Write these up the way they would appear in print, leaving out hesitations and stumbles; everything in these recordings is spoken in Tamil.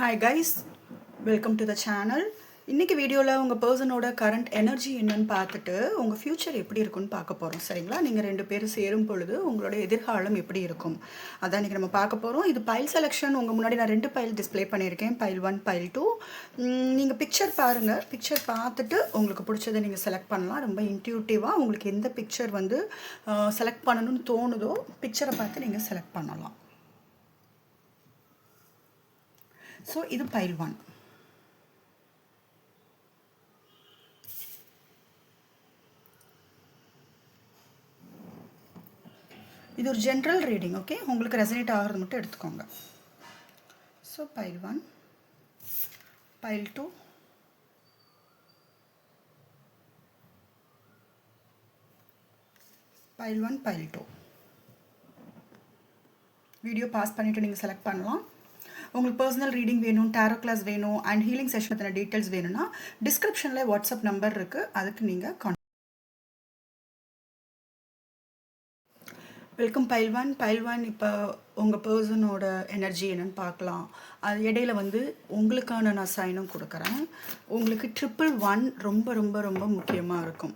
Hi guys, welcome to the channel. இன்னைக்கு வீடியோவில் உங்கள் பர்சனோட கரண்ட் எனர்ஜி என்னன்னு பார்த்துட்டு உங்கள் ஃப்யூச்சர் எப்படி இருக்குன்னு பார்க்க போகிறோம். சரிங்களா? நீங்கள் ரெண்டு பேரும் சேரும் பொழுது உங்களோட எதிர்காலம் எப்படி இருக்கும் அதான் இன்றைக்கி நம்ம பார்க்க போகிறோம். இது பைல் செலெக்ஷன். உங்கள் முன்னாடி நான் 2 பைல் டிஸ்பிளே பண்ணியிருக்கேன், பைல் 1 பைல் 2. நீங்கள் பிக்சர் பாருங்கள். பிக்சர் பார்த்துட்டு உங்களுக்கு பிடிச்சதை நீங்கள் செலக்ட் பண்ணலாம். ரொம்ப இன்ட்யூட்டிவாக உங்களுக்கு எந்த பிக்சர் வந்து செலக்ட் பண்ணணும்னு தோணுதோ பிக்சரை பார்த்து நீங்கள் செலக்ட் பண்ணலாம். ஸோ இது பைல் 1. இது ஒரு ஜென்ரல் ரீடிங். ஓகே, உங்களுக்கு ரெசனேட் ஆகிறது மட்டும் எடுத்துக்கோங்க. So file 1, file 2, file 1, file 2. Video pass பண்ணிவிட்டு நீங்கள் செலக்ட் பண்ணலாம். உங்களுக்கு பர்சனல் ரீடிங் வேணும், டேரோ கிளாஸ் வேணும் அண்ட் ஹீலிங் செஷன் பற்றின டீட்டெயில்ஸ் வேணும்னா டிஸ்கிரிப்ஷனில் வாட்ஸ்அப் நம்பர் இருக்குது, அதுக்கு நீங்கள் வெல்கம். பைல் 1. பைல் 1 இப்போ உங்கள் பர்சனோட எனர்ஜி என்னென்னு பார்க்கலாம். அது இடையில வந்து உங்களுக்கான நான் சைனும் கொடுக்குறேன். உங்களுக்கு 111 ரொம்ப ரொம்ப ரொம்ப முக்கியமாக இருக்கும்.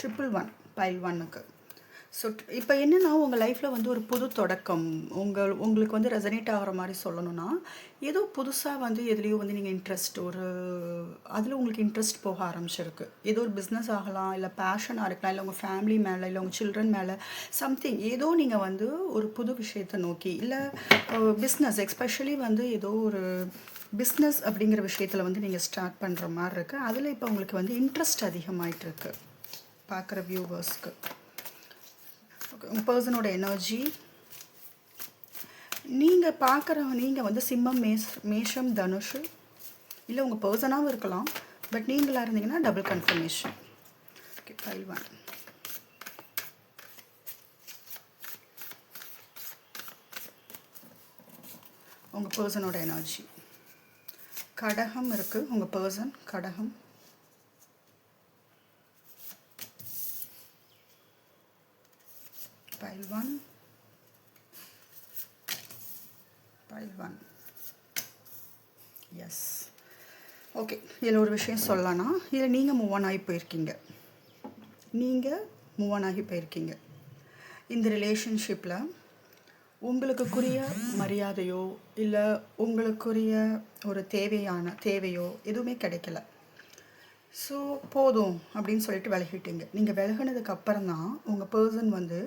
111 பைல் 1க்கு. ஸோ இப்போ என்னென்னா உங்கள் லைஃப்பில் வந்து ஒரு புது தொடக்கம் உங்களுக்கு வந்து ரெசனேட் ஆகிற மாதிரி சொல்லணும்னா, ஏதோ புதுசாக வந்து எதுலேயோ வந்து நீங்கள் இன்ட்ரெஸ்ட் அதில் உங்களுக்கு இன்ட்ரெஸ்ட் போக ஆரம்பிச்சிருக்கு. ஏதோ ஒரு பிஸ்னஸ் ஆகலாம், இல்லை பேஷனாக இருக்கலாம், இல்லை உங்கள் ஃபேமிலி மேலே, இல்லை உங்கள் சில்ட்ரன் மேலே சம்திங் ஏதோ நீங்கள் வந்து ஒரு புது விஷயத்தை நோக்கி, இல்லை பிஸ்னஸ் எஸ்பெஷலி வந்து ஏதோ ஒரு பிஸ்னஸ் அப்படிங்கிற விஷயத்தில் வந்து நீங்கள் ஸ்டார்ட் பண்ணுற மாதிரி இருக்குது. அதில் இப்போ உங்களுக்கு வந்து இன்ட்ரெஸ்ட் அதிகமாகிட்டுருக்கு பார்க்குற வியூவர்ஸ்க்கு. உங்கள் பர்சனோட எனர்ஜி நீங்கள் வந்து சிம்மம், மேஷம், தனுஷு, இல்லை உங்கள் பர்சனாகவும் இருக்கலாம். பட் நீங்களாக இருந்தீங்கன்னா டபுள் கன்ஃபர்மேஷன். Okay, file 1. உங்கள் பர்சனோட எனர்ஜி கடகம் இருக்குது. உங்கள் பர்சன் கடகம். File 1, file 1. Yes, okay. இதில் ஒரு விஷயம் சொல்லலாம்னா, இதில் நீங்கள் மூவ் ஆன் ஆகி போயிருக்கீங்க. இந்த ரிலேஷன்ஷிப்பில் உங்களுக்குரிய மரியாதையோ இல்லை உங்களுக்குரிய ஒரு தேவையோ எதுவுமே கிடைக்கல. ஸோ போதும் அப்படின்னு சொல்லிட்டு விலகிட்டீங்க. நீங்கள் விலகினதுக்கு அப்புறம் தான் உங்கள் பர்சன் வந்து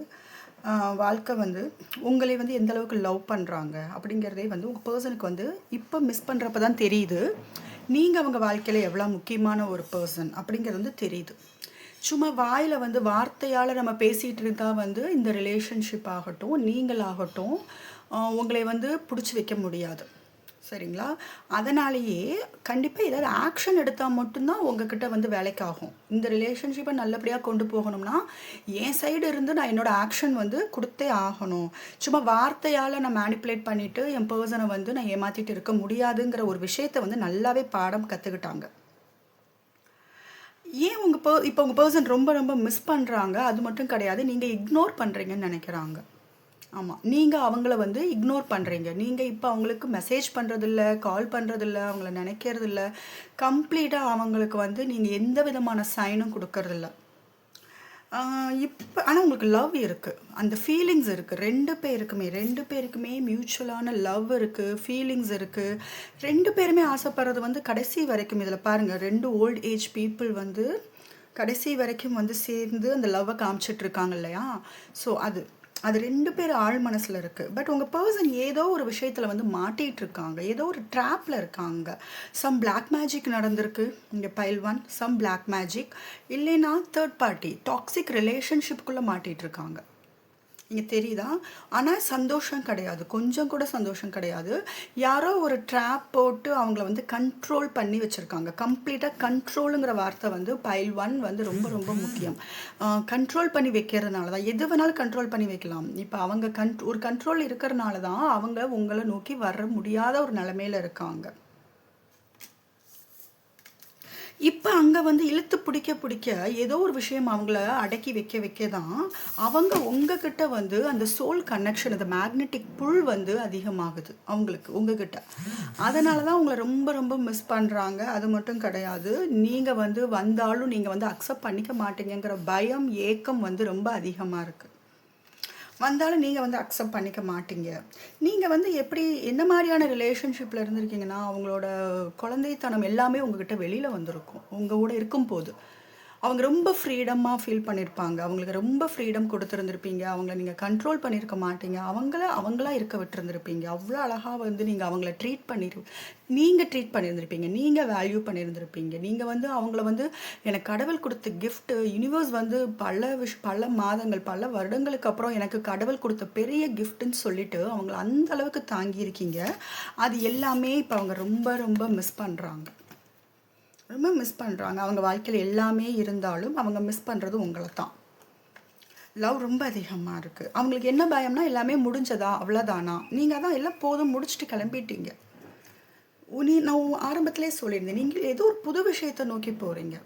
வாழ்க்கை வந்து உங்களை வந்து எந்த அளவுக்கு லவ் பண்ணுறாங்க அப்படிங்கிறதே வந்து உங்கள் பர்சனுக்கு வந்து இப்போ மிஸ் பண்ணுறப்ப தான் தெரியுது. நீங்கள் அவங்க வாழ்க்கையில் எவ்வளோ முக்கியமான ஒரு பர்சன் அப்படிங்கிறது வந்து தெரியுது. சும்மா வாயில் வந்து வார்த்தையால் நம்ம பேசிகிட்டு இருந்தால் வந்து இந்த ரிலேஷன்ஷிப் ஆகட்டும், நீங்களாகட்டும் உங்களை வந்து பிடிச்சி வைக்க முடியாது. சரிங்களா? அதனாலேயே கண்டிப்பாக ஏதாவது ஆக்ஷன் எடுத்தால் மட்டும்தான் உங்ககிட்ட வந்து வேலைக்காகும். இந்த ரிலேஷன்ஷிப்பை நல்லபடியாக கொண்டு போகணும்னா என் சைடு இருந்து நான் என்னோடய ஆக்ஷன் வந்து கொடுத்தே ஆகணும். சும்மா வார்த்தையால் நான் மேனிப்புலேட் பண்ணிவிட்டு என் பர்சனை வந்து நான் ஏமாற்றிட்டு இருக்க முடியாதுங்கிற ஒரு விஷயத்தை வந்து நல்லாவே பாடம் கற்றுக்கிட்டாங்க. ஏன் இப்போ உங்கள் பர்சன் ரொம்ப ரொம்ப மிஸ் பண்ணுறாங்க, அது மட்டும் கிடையாது, நீங்கள் இக்னோர் பண்ணுறீங்கன்னு நினைக்கிறாங்க. ஆமாம், நீங்கள் அவங்கள வந்து இக்னோர் பண்ணுறீங்க. நீங்கள் இப்போ அவங்களுக்கு மெசேஜ் பண்ணுறதில்ல, கால் பண்ணுறதில்ல, அவங்கள நினைக்கிறதில்ல. கம்ப்ளீட்டாக அவங்களுக்கு வந்து நீங்கள் எந்த விதமான சைனும் கொடுக்கறதில்ல. இப்போ ஆனால் உங்களுக்கு லவ் இருக்குது, அந்த ஃபீலிங்ஸ் இருக்குது. ரெண்டு பேருக்குமே மியூச்சுவலான லவ் இருக்குது, ஃபீலிங்ஸ் இருக்குது. 2 பேருமே ஆசைப்படுறது வந்து கடைசி வரைக்கும். இதில் பாருங்கள், 2 ஓல்ட் ஏஜ் பீப்புள் வந்து கடைசி வரைக்கும் வந்து சேர்ந்து அந்த லவ்வை காமிச்சிட்ருக்காங்க இல்லையா? ஸோ அது 2 பேர் ஆழ் மனசில் இருக்குது. பட் உங்கள் பர்சன் ஏதோ ஒரு விஷயத்தில் வந்து மாட்டிகிட்டு இருக்காங்க, ஏதோ ஒரு ட்ராப்பில் இருக்காங்க. சம் பிளாக் மேஜிக் நடந்திருக்கு இங்கே பைல் 1. சம் பிளாக் மேஜிக் இல்லைன்னா தேர்ட் பார்ட்டி டாக்ஸிக் ரிலேஷன்ஷிப்புக்குள்ளே மாட்டிகிட்டு இருக்காங்க. இங்கே தெரியுதா? ஆனால் சந்தோஷம் கிடையாது, கொஞ்சம் கூட சந்தோஷம் கிடையாது. யாரோ ஒரு ட்ராப் போட்டு அவங்கள வந்து கண்ட்ரோல் பண்ணி வச்சுருக்காங்க. கம்ப்ளீட்டாக கண்ட்ரோலுங்கிற வார்த்தை வந்து பைல் 1 வந்து ரொம்ப ரொம்ப முக்கியம். கண்ட்ரோல் பண்ணி வைக்கிறதுனால தான், எது வேணாலும் கண்ட்ரோல் பண்ணி வைக்கலாம். இப்போ அவங்க ஒரு கண்ட்ரோல் இருக்கிறனால தான் அவங்க உங்களை நோக்கி வர முடியாத ஒரு நிலைமையில் இருக்காங்க. இப்போ அங்கே வந்து இழுத்து பிடிக்க பிடிக்க ஏதோ ஒரு விஷயம் அவங்கள அடக்கி வைக்க வைக்க தான் அவங்க உங்ககிட்ட வந்து அந்த சோல் கனெக்ஷன், அந்த மேக்னெட்டிக் புல் வந்து அதிகமாகுது அவங்களுக்கு உங்ககிட்ட. அதனால தான் உங்களை ரொம்ப ரொம்ப மிஸ் பண்ணுறாங்க. அது மட்டும் கிடையாது, நீங்கள் வந்து வந்தாலும் நீங்கள் வந்து அக்செப்ட் பண்ணிக்க மாட்டீங்கங்கிற பயம், ஏக்கம் வந்து ரொம்ப அதிகமாக இருக்குது. வந்தாலும் நீங்கள் வந்து அக்செப்ட் பண்ணிக்க மாட்டீங்க. நீங்கள் வந்து எப்படி என்ன மாதிரியான ரிலேஷன்ஷிப்பில் இருந்திருக்கீங்கன்னா, அவங்களோட குழந்தைத்தனம் எல்லாமே உங்ககிட்ட வெளியில் வந்திருக்கும் உங்கள் கூட இருக்கும்போது. அவங்க ரொம்ப ஃப்ரீடமாக ஃபீல் பண்ணியிருப்பாங்க. அவங்களுக்கு ரொம்ப ஃப்ரீடம் கொடுத்துருந்துருப்பீங்க. அவங்கள நீங்கள் கண்ட்ரோல் பண்ணியிருக்க மாட்டீங்க. அவங்களா இருக்க விட்டுருந்துருப்பீங்க. அவ்வளோ அழகாக வந்து நீங்கள் அவங்கள நீங்கள் ட்ரீட் பண்ணியிருந்திருப்பீங்க. நீங்கள் வேல்யூ பண்ணியிருந்திருப்பீங்க. நீங்கள் வந்து அவங்கள வந்து எனக்கு கடவுள் கொடுத்த கிஃப்ட்டு, யூனிவர்ஸ் வந்து பல மாதங்கள் பல வருடங்களுக்கு அப்புறம் எனக்கு கடவுள் கொடுத்த பெரிய கிஃப்ட்டுன்னு சொல்லிட்டு அவங்கள அந்த அளவுக்கு தாங்கியிருக்கீங்க. அது எல்லாமே இப்போ அவங்க ரொம்ப ரொம்ப மிஸ் பண்ணுறாங்க. ரொம்ப மிஸ் பண்ணுறாங்க. அவங்க வாழ்க்கையில் எல்லாமே இருந்தாலும் அவங்க மிஸ் பண்ணுறது உங்களை தான். லவ் ரொம்ப அதிகமாக இருக்குது. அவங்களுக்கு என்ன பயம்னா, எல்லாமே முடிஞ்சதா அவ்வளோதானா, நீங்கள் தான் எல்லாம் போதும் முடிச்சுட்டு கிளம்பிட்டீங்க. நான் ஆரம்பத்திலே சொல்லியிருந்தேன், நீங்கள் ஏதோ ஒரு புது விஷயத்தை நோக்கி போகிறீங்க.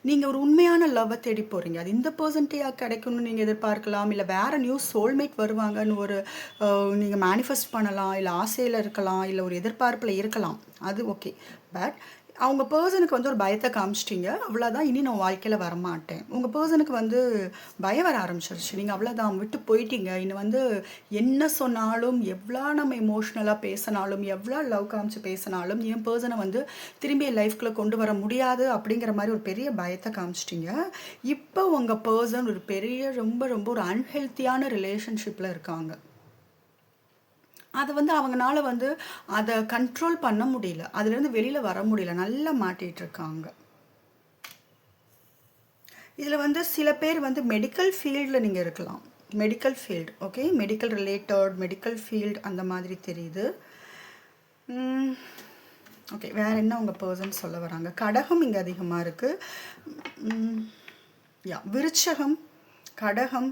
நீங்கள் ஒரு உண்மையான லவ்வை தேடி போகிறீங்க. அது இந்த பர்சன்டேஜாக கிடைக்கணும்னு நீங்கள் எதிர்பார்க்கலாம், இல்லை வேறு நியூ சோல்மேட் வருவாங்கன்னு ஒரு நீங்கள் மேனிஃபெஸ்ட் பண்ணலாம், இல்லை ஆசையில் இருக்கலாம், இல்லை ஒரு எதிர்பார்ப்பில் இருக்கலாம். அது ஓகே. பட் அவங்க பர்சனுக்கு வந்து ஒரு பயத்தை காமிச்சிட்டிங்க, அவ்வளோதான், இனி நான் வாழ்க்கையில் வரமாட்டேன். உங்கள் பர்சனுக்கு வந்து பயம் வர ஆரம்பிச்சிருச்சு. நீங்கள் அவ்வளோதான் விட்டு போயிட்டீங்க. இன்னும் வந்து என்ன சொன்னாலும், எவ்வளோ நம்ம எமோஷ்னலாக பேசினாலும், எவ்வளோ லவ் காமிச்சு பேசினாலும் என் பர்சனை வந்து திரும்பி என் லைஃப்குள்ளே கொண்டு வர முடியாது அப்படிங்கிற மாதிரி ஒரு பெரிய பயத்தை காமிச்சிட்டிங்க. இப்போ உங்கள் பர்சன் ஒரு பெரிய ரொம்ப ரொம்ப ஒரு அன்ஹெல்த்தியான ரிலேஷன்ஷிப்பில் இருக்காங்க. அதை வந்து அவங்களால வந்து அதை கண்ட்ரோல் பண்ண முடியல, அதுலேருந்து வெளியில் வர முடியல, நல்லா மாட்டிகிட்டு இருக்காங்க. இதில் வந்து சில பேர் வந்து மெடிக்கல் ஃபீல்டில் நீங்கள் இருக்கலாம். Medical field, okay, medical related medical field அந்த மாதிரி தெரியுது. ஓகே, வேறு என்ன உங்கள் பர்சன் சொல்ல வராங்க? கடகம் இங்கே அதிகமாக இருக்குது. விருச்சகம், கடகம்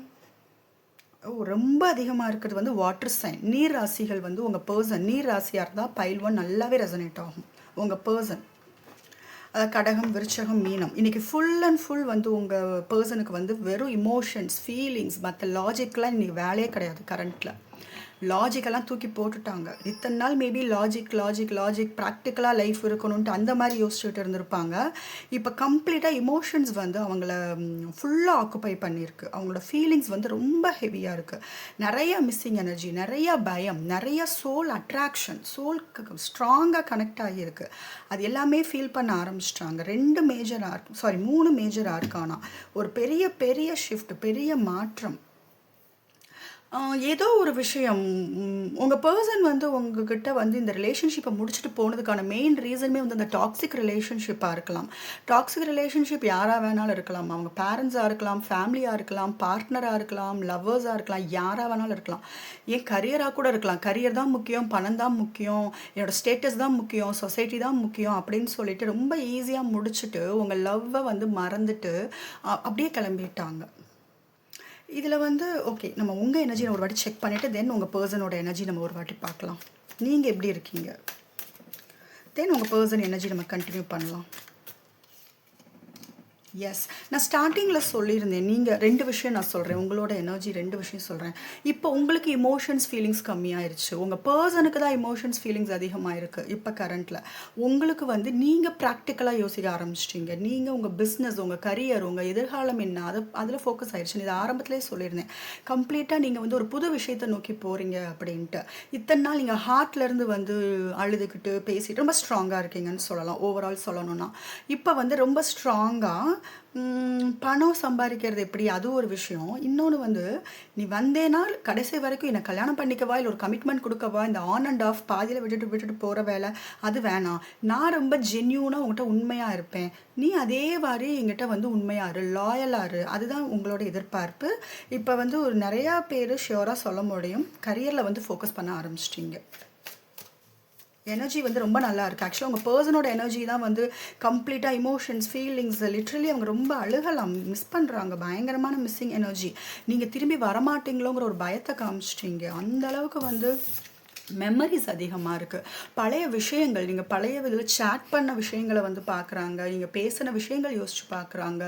ரொம்ப அதிகமாக இருக்கிறது வந்து வாட்டர் சைன், நீர் ராசிகள். வந்து உங்கள் பர்சன் நீர் ராசியாக இருந்தால் பைல் 1 நல்லாவே ரெசனேட் ஆகும். உங்கள் பர்சன் கடகம், விருச்சகம், மீனம், இன்றைக்கி ஃபுல் அண்ட் ஃபுல் வந்து உங்கள் பர்சனுக்கு வந்து வெறும் இமோஷன்ஸ், ஃபீலிங்ஸ், மற்ற லாஜிக்லாம் இன்றைக்கி வேலையே கிடையாது. கரண்ட்டில் லாஜிக்கெல்லாம் தூக்கி போட்டுட்டாங்க. இத்தனை நாள் மேபி லாஜிக் ப்ராக்டிக்கலாக லைஃப் இருக்கணும்ன்ட்டு அந்த மாதிரி யோசிச்சுட்டு இருந்திருப்பாங்க. இப்போ கம்ப்ளீட்டாக இமோஷன்ஸ் வந்து அவங்கள ஃபுல்லாக ஆக்குப்பை பண்ணியிருக்கு. அவங்களோட ஃபீலிங்ஸ் வந்து ரொம்ப ஹெவியாக இருக்குது. நிறைய மிஸ்ஸிங் எனர்ஜி, நிறைய பயம், நிறைய சோல் அட்ராக்ஷன், சோல் ஸ்ட்ராங்காக கனெக்ட் ஆகியிருக்கு. அது எல்லாமே ஃபீல் பண்ண ஆரம்பிச்சிட்டாங்க. 3 மேஜர் ஆர்க்கானா ஒரு பெரிய பெரிய ஷிஃப்ட், பெரிய மாற்றம். ஏதோ ஒரு விஷயம் உங்கள் பர்சன் வந்து உங்ககிட்ட வந்து இந்த ரிலேஷன்ஷிப்பை முடிச்சுட்டு போனதுக்கான மெயின் ரீசனுமே வந்து அந்த டாக்ஸிக் ரிலேஷன்ஷிப்பாக இருக்கலாம். டாக்ஸிக் ரிலேஷன்ஷிப் யாராக வேணாலும் இருக்கலாம். அவங்க பேரண்ட்ஸாக இருக்கலாம், ஃபேமிலியாக இருக்கலாம், பார்ட்னராக இருக்கலாம், லவ்வர்ஸாக இருக்கலாம், யாராக வேணாலும் இருக்கலாம். ஏன் கரியராக கூட இருக்கலாம். கரியர் தான் முக்கியம், பணம் தான் முக்கியம், என்னோடய ஸ்டேட்டஸ் தான் முக்கியம், சொசைட்டி தான் முக்கியம் அப்படின்னு சொல்லிட்டு ரொம்ப ஈஸியாக முடிச்சுட்டு உங்கள் லவ்வை வந்து மறந்துட்டு அப்படியே கிளம்பிட்டாங்க. இதில் வந்து ஓகே, நம்ம உங்கள் எனர்ஜி ஒரு வாட்டி செக் பண்ணிவிட்டு தென் உங்கள் பர்சனோட எனர்ஜி நம்ம ஒரு வாட்டி பார்க்கலாம். நீங்கள் எப்படி இருக்கீங்க, தென் உங்கள் பர்சன் எனர்ஜி நம்ம கண்டினியூ பண்ணலாம். எஸ், நான் ஸ்டார்டிங்கில் சொல்லியிருந்தேன், நீங்கள் 2 விஷயம் நான் சொல்கிறேன், உங்களோட எனர்ஜி 2 விஷயம் சொல்கிறேன். இப்போ உங்களுக்கு இமோஷன்ஸ் ஃபீலிங்ஸ் கம்மியாயிருச்சு, உங்கள் பர்சனுக்கு தான் இமோஷன்ஸ் ஃபீலிங்ஸ் அதிகமாக இருக்குது. இப்போ கரண்ட்டில் உங்களுக்கு வந்து நீங்கள் ப்ராக்டிக்கலாக யோசிக்க ஆரம்பிச்சிட்டிங்க. நீங்கள் உங்கள் பிஸ்னஸ், உங்கள் கரியர், உங்கள் எதிர்காலம் என்ன, அதில் ஃபோக்கஸ் ஆயிடுச்சு. இது ஆரம்பத்திலே சொல்லியிருந்தேன். கம்ப்ளீட்டாக நீங்கள் வந்து ஒரு புது விஷயத்தை நோக்கி போகிறீங்க அப்படின்ட்டு. இத்தனை நாள் நீங்கள் ஹார்ட்லேருந்து வந்து அழுதுகிட்டு பேசிட்டு ரொம்ப ஸ்ட்ராங்காக இருக்கீங்கன்னு சொல்லலாம். ஓவரால் சொல்லணும்னா இப்போ வந்து ரொம்ப ஸ்ட்ராங்காக பணம் சம்பாதிக்கிறது எப்படி, அது ஒரு விஷயம். இன்னொன்று வந்து நீ வந்தேன்னா கடைசி வரைக்கும் என்னை கல்யாணம் பண்ணிக்கவா, இல்லை ஒரு கமிட்மெண்ட் கொடுக்கவா, இந்த ஆன் அண்ட் ஆஃப் பாதியில் விட்டுட்டு போகிற வேலை அது வேணாம். நான் ரொம்ப ஜென்யூனாக உங்கள்கிட்ட உண்மையாக இருப்பேன், நீ அதே மாதிரி எங்கிட்ட வந்து உண்மையாக இரு, லாயலாக இரு, அதுதான் உங்களோட எதிர்பார்ப்பு. இப்போ வந்து ஒரு நிறையா பேர் ஷியோராக சொல்ல முடியும், கரியரில் வந்து ஃபோக்கஸ் பண்ண ஆரம்பிச்சிட்டிங்க. எனர்ஜி வந்து ரொம்ப நல்லா இருக்குது. ஆக்சுவலாக உங்கள் பர்சனோட எனர்ஜி தான் வந்து கம்ப்ளீட்டாக இமோஷன்ஸ், ஃபீலிங்ஸ், லிட்ரலி அவங்க ரொம்ப அழுகலாம், மிஸ் பண்ணுறாங்க, பயங்கரமான மிஸ்ஸிங் எனர்ஜி. நீங்கள் திரும்பி வரமாட்டீங்களோங்கிற ஒரு பயத்தை காமிச்சிட்டிங்க. அந்த அளவுக்கு வந்து மெமரிஸ் அதிகமாக இருக்குது. பழைய விஷயங்கள், நீங்கள் பழைய இதில் சேட் பண்ண விஷயங்களை வந்து பார்க்குறாங்க, நீங்கள் பேசின விஷயங்கள் யோசித்து பார்க்குறாங்க.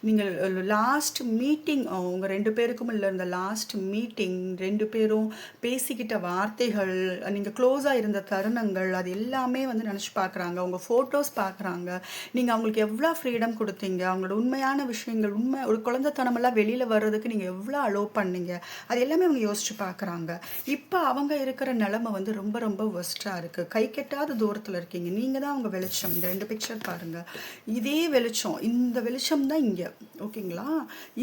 நீங்கள் லாஸ்ட் மீட்டிங் உங்கள் 2 பேருக்கும் இல்லை, இந்த லாஸ்ட் மீட்டிங் 2 பேரும் பேசிக்கிட்ட வார்த்தைகள், நீங்கள் க்ளோஸாக இருந்த தருணங்கள், அது எல்லாமே வந்து நினச்சி பார்க்குறாங்க. உங்கள் ஃபோட்டோஸ் பார்க்குறாங்க. நீங்கள் அவங்களுக்கு எவ்வளோ ஃப்ரீடம் கொடுத்தீங்க, அவங்களோட உண்மையான விஷயங்கள், ஒரு குழந்தைத்தனமெல்லாம் வெளியில் வர்றதுக்கு நீங்கள் எவ்வளோ அலோவ் பண்ணீங்க, அது எல்லாமே அவங்க யோசித்து பார்க்குறாங்க. இப்போ அவங்க இருக்கிற நிலமை வந்து ரொம்ப ரொம்ப ஒஸ்ட்டாக இருக்குது. கை கெட்டாத தூரத்தில் இருக்கீங்க. நீங்கள் தான் அவங்க வெளிச்சம். இந்த 2 பிக்சர் பாருங்கள். இதே வெளிச்சம், இந்த வெளிச்சம் தான் இங்கே. ஓகேங்களா?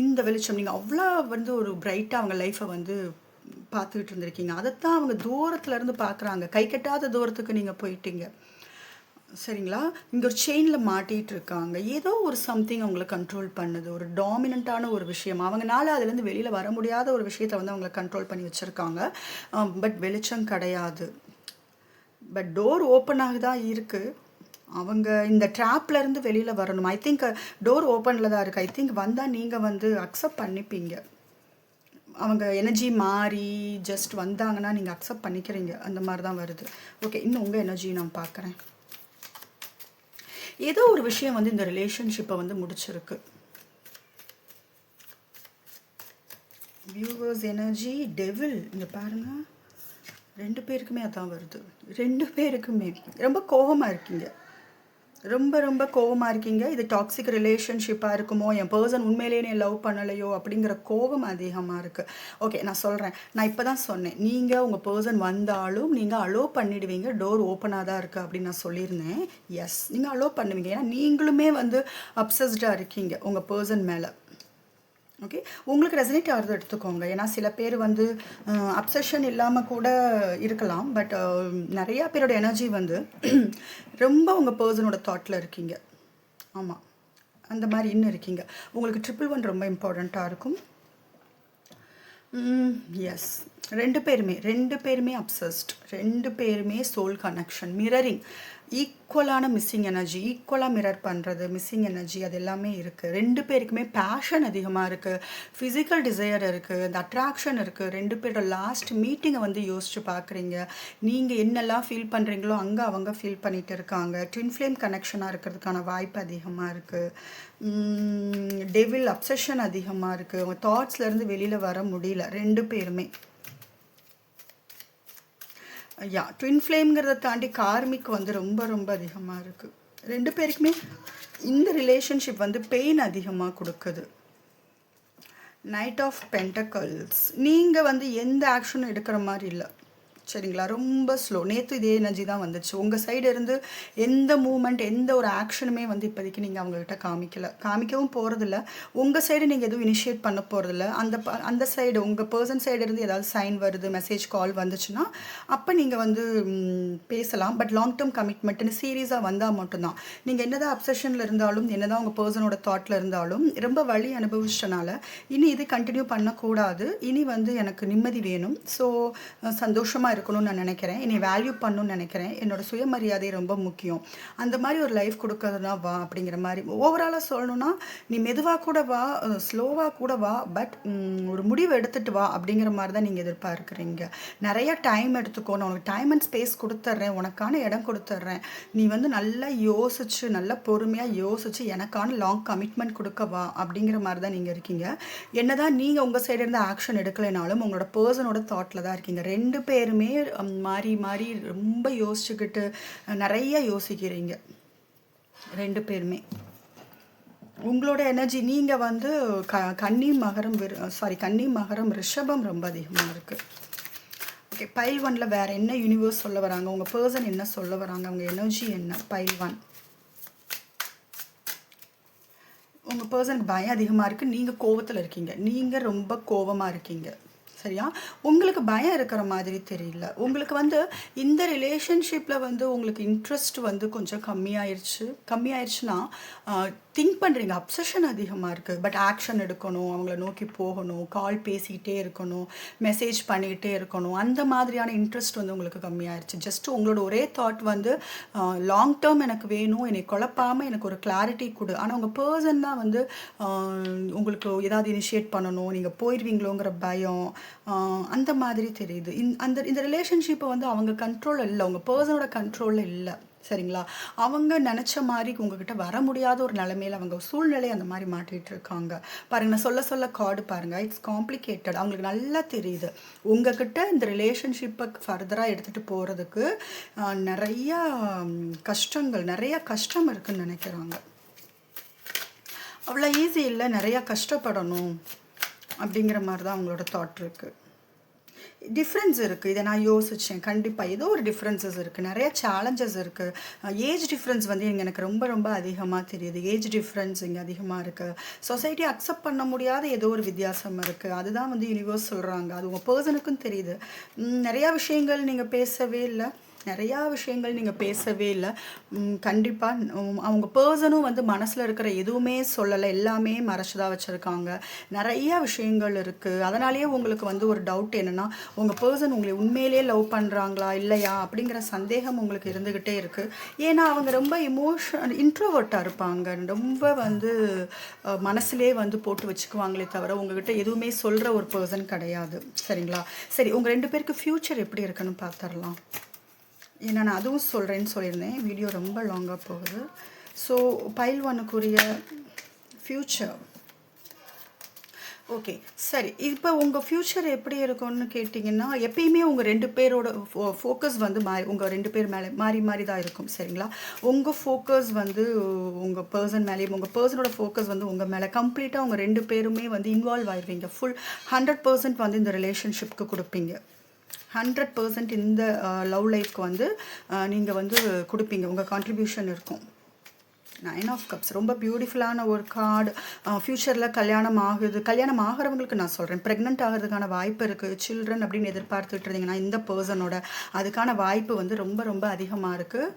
இந்த வெளிச்சம் நீங்கள் அவ்வளோ வந்து ஒரு பிரைட்டாக அவங்க லைஃப்பை வந்து பார்த்துக்கிட்டு இருந்திருக்கீங்க. அதைத்தான் அவங்க தூரத்துலேருந்து பார்க்குறாங்க. கை கெட்டாத தூரத்துக்கு நீங்கள் போயிட்டீங்க. சரிங்களா? இங்கே ஒரு செயினில் மாட்டிகிட்டு இருக்காங்க. ஏதோ ஒரு சம்திங் அவங்கள கண்ட்ரோல் பண்ணுது. ஒரு டாமினண்ட்டான ஒரு விஷயம். அவங்களால அதுலேருந்து வெளியில் வர முடியாத ஒரு விஷயத்தை வந்து அவங்கள கண்ட்ரோல் பண்ணி வச்சுருக்காங்க. பட் வெளிச்சம் கிடையாது. பட் டோர் ஓப்பனாக தான் இருக்குது. அவங்க இந்த ட்ராப்லேருந்து வெளியில் வரணும். ஐ திங்க் டோர் ஓப்பனில் தான் இருக்குது. ஐ திங்க் வந்தால் நீங்கள் வந்து அக்செப்ட் பண்ணிப்பீங்க. அவங்க எனர்ஜி மாறி ஜஸ்ட் வந்தாங்கன்னா நீங்கள் அக்செப்ட் பண்ணிக்கிறீங்க. அந்த மாதிரி தான் வருது. ஓகே, இன்னும் உங்கள் எனர்ஜி நான் பார்க்குறேன். ஏதோ ஒரு விஷயம் வந்து இந்த ரிலேஷன்ஷிப்பை வந்து முடிச்சிருக்கு. வியூவர்ஸ் எனர்ஜி டெவில் இங்கே பாருங்கள். 2 பேருக்குமே அதான் வருது. 2 பேருக்குமே ரொம்ப கோபமாக இருக்கீங்க. ரொம்ப ரொம்ப கோவமாக இருக்கீங்க. இது டாக்ஸிக் ரிலேஷன்ஷிப்பாக இருக்குமோ, என் பர்சன் உண்மையிலேயே என்னை லவ் பண்ணலையோ அப்படிங்கிற கோபம் அதிகமாக இருக்குது. ஓகே, நான் சொல்கிறேன். நான் இப்போ தான் சொன்னேன், நீங்கள் உங்கள் பர்சன் வந்தாலும் நீங்கள் அலோவ் பண்ணிடுவீங்க. டோர் ஓப்பனாக தான் இருக்குது அப்படின்னு நான் சொல்லியிருந்தேன். எஸ், நீங்கள் அலோவ் பண்ணுவீங்க. ஏன்னா நீங்களுமே வந்து அப்சஸ்டாக இருக்கீங்க உங்கள் பர்சன் மேலே. ஓகே, உங்களுக்கு ரெசனேட் ஆகிறது எடுத்துக்கோங்க. ஏன்னா சில பேர் வந்து அப்சஷன் இல்லாமல் கூட இருக்கலாம். பட் நிறையா பேரோட எனர்ஜி வந்து ரொம்ப உங்கள் பர்சனோட தாட்டில் இருக்கீங்க. ஆமாம், அந்த மாதிரி இன்னும் இருக்கீங்க. உங்களுக்கு 111 ரொம்ப இம்பார்ட்டண்ட்டாக இருக்கும். எஸ், 2 பேருமே அப்சஸ்ட். 2 பேருமே சோல் கனெக்ஷன், மிரரிங், ஈக்குவலான மிஸ்ஸிங் எனர்ஜி, ஈக்குவலாக மிரர் பண்ணுறது, மிஸ்ஸிங் எனர்ஜி, அது எல்லாமே இருக்குது. 2 பேருக்குமே பேஷன் அதிகமாக இருக்குது. ஃபிசிக்கல் டிசையர் இருக்குது. இந்த அட்ராக்ஷன் இருக்குது. 2 பேரோட லாஸ்ட் மீட்டிங்கை வந்து யோசித்து பார்க்குறீங்க. நீங்கள் என்னெல்லாம் ஃபீல் பண்ணுறீங்களோ அங்கே அவங்க ஃபீல் பண்ணிகிட்டு இருக்காங்க. ட்வின் ஃப்ளேம் கனெக்ஷனாக இருக்கிறதுக்கான வாய்ப்பு அதிகமாக இருக்குது. டெவில் அப்சஷன் அதிகமாக இருக்குது. அவங்க தாட்ஸ்லேருந்து வெளியில் வர முடியல 2 பேருமே. யா, ட்வின் ஃப்ளேம்ங்கிறத தாண்டி கார்மிக் வந்து ரொம்ப ரொம்ப அதிகமாக இருக்குது. 2 பேருக்குமே இந்த ரிலேஷன்ஷிப் வந்து பெயின் அதிகமாக கொடுக்குது. நைட் ஆஃப் பென்டக்கல்ஸ், நீங்கள் வந்து எந்த ஆக்ஷனும் எடுக்கிற மாதிரி இல்லை. சரிங்களா? ரொம்ப ஸ்லோ. நேற்று இதே எனர்ஜி தான் வந்துச்சு. உங்கள் சைடு இருந்து எந்த மூமெண்ட், எந்த ஒரு ஆக்ஷனுமே வந்து இப்போதைக்கு நீங்கள் அவங்கள்ட்ட காமிக்கவும் போகிறதில்ல. உங்கள் சைடு நீங்கள் எதுவும் இனிஷியேட் பண்ண போகிறதில்ல. அந்த சைடு உங்கள் பர்சன் சைடு இருந்து ஏதாவது சைன் வருது, மெசேஜ் கால் வந்துச்சுன்னா அப்போ நீங்கள் வந்து பேசலாம். பட் லாங் டேர்ம் கமிட்மெண்ட்னு சீரியஸாக வந்தால் மட்டும்தான். நீங்கள் என்னதான் அப்சஷனில் இருந்தாலும், என்னதான் உங்கள் பர்சனோட தாட்டில் இருந்தாலும், ரொம்ப வலி அனுபவிச்சனால இனி இது கண்டினியூ பண்ணக்கூடாது. இனி வந்து எனக்கு நிம்மதி வேணும். ஸோ சந்தோஷமாக இருக்கணும்னு நான் நினைக்கிறேன். என்னை வேல்யூ பண்ணணும்னு நினைக்கிறேன். என்னோட சுயமரியாதை ரொம்ப முக்கியம். அந்த மாதிரி ஒரு லைஃப் கொடுக்கறதுனா வா அப்படிங்கிற மாதிரி. ஓவராலாக சொல்லணும்னா, நீ மெதுவாக கூட வா, ஸ்லோவாக கூட வா, பட் ஒரு முடிவு எடுத்துகிட்டு வா அப்படிங்கிற மாதிரி தான் நீங்கள் எதிர்பார்க்குறீங்க. நிறைய டைம் எடுத்துக்கோ, நான் உனக்கு டைம் அண்ட் ஸ்பேஸ் கொடுத்துட்றேன், உனக்கான இடம் கொடுத்துட்றேன். நீ வந்து நல்லா யோசிச்சு, நல்லா பொறுமையாக யோசிச்சு எனக்கான லாங் கமிட்மெண்ட் கொடுக்க வா அப்படிங்கிற மாதிரி தான் நீங்கள் இருக்கீங்க. என்னதான் நீங்கள் உங்கள் சைடு இருந்து ஆக்ஷன் எடுக்கலைனாலும் உங்களோட பர்சனோட தாட்டில் தான் இருக்கீங்க. 2 பேருமே மாறி மாறி ரொம்ப யோசிச்சுக்கிட்டு நிறைய யோசிக்கிறீங்க. 2 பேருமே உங்களோட எனர்ஜி. நீங்கள் வந்து கன்னி மகரம் ரிஷபம் ரொம்ப அதிகமாக இருக்குது. ஓகே, பைல் 1ல வேறு என்ன யூனிவர்ஸ் சொல்ல வராங்க, உங்கள் பர்சன் என்ன சொல்ல வராங்க, அவங்க எனர்ஜி என்ன? பைல் 1, உங்கள் பர்சனுக்கு பயம் அதிகமாக இருக்குது. நீங்கள் கோவத்தில் இருக்கீங்க. நீங்கள் ரொம்ப கோவமாக இருக்கீங்க. சரியா? உங்களுக்கு பயம் இருக்கிற மாதிரி தெரியல. உங்களுக்கு வந்து இந்த ரிலேஷன்ஷிப்பில் வந்து உங்களுக்கு இன்ட்ரெஸ்ட் வந்து கொஞ்சம் கம்மியாயிருச்சுன்னா திங்க் பண்ணுறீங்க, அப்சஷன் அதிகமாக இருக்குது. பட் ஆக்ஷன் எடுக்கணும், அவங்கள நோக்கி போகணும், கால் பேசிக்கிட்டே இருக்கணும், மெசேஜ் பண்ணிக்கிட்டே இருக்கணும், அந்த மாதிரியான இன்ட்ரெஸ்ட் வந்து உங்களுக்கு கம்மியாயிருச்சு. ஜஸ்ட் உங்களோட ஒரே தாட் வந்து லாங் டேர்ம் எனக்கு வேணும், என்னை குழப்பாமல் எனக்கு ஒரு கிளாரிட்டி கொடு. ஆனால் உங்கள் பர்சன் தான் வந்து உங்களுக்கு ஏதாவது இனிஷியேட் பண்ணணும், நீங்கள் போயிடுவீங்களோங்கிற பயம், அந்த மாதிரி தெரியுது. இந்த ரிலேஷன்ஷிப்பை வந்து அவங்க கண்ட்ரோலில் இல்லை, உங்கள் பர்சனோட கண்ட்ரோலில் இல்லை. சரிங்களா? அவங்க நினச்ச மாதிரி உங்ககிட்ட வர முடியாத ஒரு நிலைமையில் அவங்க சூழ்நிலை அந்த மாதிரி மாட்டிகிட்டு இருக்காங்க. பாருங்கள், நான் சொல்ல சொல்ல கார்டு பாருங்கள், இட்ஸ் காம்ப்ளிகேட்டட். அவங்களுக்கு நல்லா தெரியுது உங்ககிட்ட இந்த ரிலேஷன்ஷிப்பை ஃபர்தராக எடுத்துகிட்டு போகிறதுக்கு நிறையா கஷ்டங்கள், நிறையா கஷ்டம் இருக்குதுன்னு நினைக்கிறாங்க. அவ்வளோ ஈஸி இல்லை, நிறையா கஷ்டப்படணும் அப்படிங்கிற மாதிரி தான் அவங்களோட தாட் இருக்குது. டிஃப்ரென்ஸ் இருக்குது, இதை நான் யோசித்தேன். கண்டிப்பாக ஏதோ ஒரு டிஃப்ரென்சஸ் இருக்குது, நிறைய சேலஞ்சஸ் இருக்குது. ஏஜ் டிஃப்ரென்ஸ் வந்து இங்கே எனக்கு ரொம்ப ரொம்ப அதிகமாக தெரியுது. ஏஜ் டிஃப்ரென்ஸ் இங்கே அதிகமாக இருக்குது. சொசைட்டி அக்செப்ட் பண்ண முடியாத ஏதோ ஒரு வித்தியாசம் இருக்குது. அதுதான் வந்து யூனிவர்ஸ் சொல்கிறாங்க. அது உங்கள் பர்சனுக்கும் தெரியுது. நிறையா விஷயங்கள் நீங்கள் பேசவே இல்லை, கண்டிப்பாக அவங்க பர்சனும் வந்து மனசில் இருக்கிற எதுவுமே சொல்லலை, எல்லாமே மறைச்சிதான் வச்சுருக்காங்க. நிறையா விஷயங்கள் இருக்குது. அதனாலேயே உங்களுக்கு வந்து ஒரு டவுட் என்னென்னா, உங்கள் பர்சன் உங்களை உண்மையிலேயே லவ் பண்ணுறாங்களா இல்லையா அப்படிங்கிற சந்தேகம் உங்களுக்கு இருந்துக்கிட்டே இருக்குது. ஏன்னா அவங்க ரொம்ப இன்ட்ரோவர்ட்டாக இருப்பாங்க, ரொம்ப வந்து மனசுலேயே வந்து போட்டு வச்சுக்குவாங்களே தவிர உங்ககிட்ட எதுவுமே சொல்கிற ஒரு பர்சன் கிடையாது. சரிங்களா? சரி, உங்கள் 2 பேருக்கு ஃப்யூச்சர் எப்படி இருக்குன்னு பார்த்துடலாம். ஏன்னா நான் அதுவும் சொல்கிறேன்னு சொல்லியிருந்தேன், வீடியோ ரொம்ப லாங்காக போகுது. ஸோ பைல் 1க்குரிய ஃப்யூச்சர். ஓகே, சரி. இப்போ உங்கள் ஃப்யூச்சர் எப்படி இருக்கும்னு கேட்டிங்கன்னா, எப்பயுமே உங்கள் 2 பேரோட ஃபோக்கஸ் வந்து உங்கள் 2 பேர் மேலே மாறி மாறி தான் இருக்கும். சரிங்களா? உங்கள் ஃபோக்கஸ் வந்து உங்கள் பர்சன் மேலேயும், உங்கள் பர்சனோட ஃபோக்கஸ் வந்து உங்கள் மேலே. கம்ப்ளீட்டாக உங்கள் 2 பேருமே வந்து இன்வால்வ் ஆயிடுவீங்க. ஃபுல் 100% வந்து இந்த ரிலேஷன்ஷிப்க்கு கொடுப்பீங்க. 100% இந்த லவ் லைஃப்க்கு வந்து நீங்கள் வந்து கொடுப்பீங்க. உங்கள் கான்ட்ரிபியூஷன் இருக்கும். 9 ஆஃப் கப்ஸ் ரொம்ப பியூட்டிஃபுல்லான ஒரு கார்டு. ஃப்யூச்சரில் கல்யாணம் ஆகிறவங்களுக்கு நான் சொல்கிறேன், ப்ரெக்னென்ட் ஆகிறதுக்கான வாய்ப்பு இருக்குது. சில்ட்ரன் அப்படின்னு எதிர்பார்த்துட்டு இருந்தீங்கன்னா இந்த பர்சனோட அதுக்கான வாய்ப்பு வந்து ரொம்ப ரொம்ப அதிகமாக இருக்குது.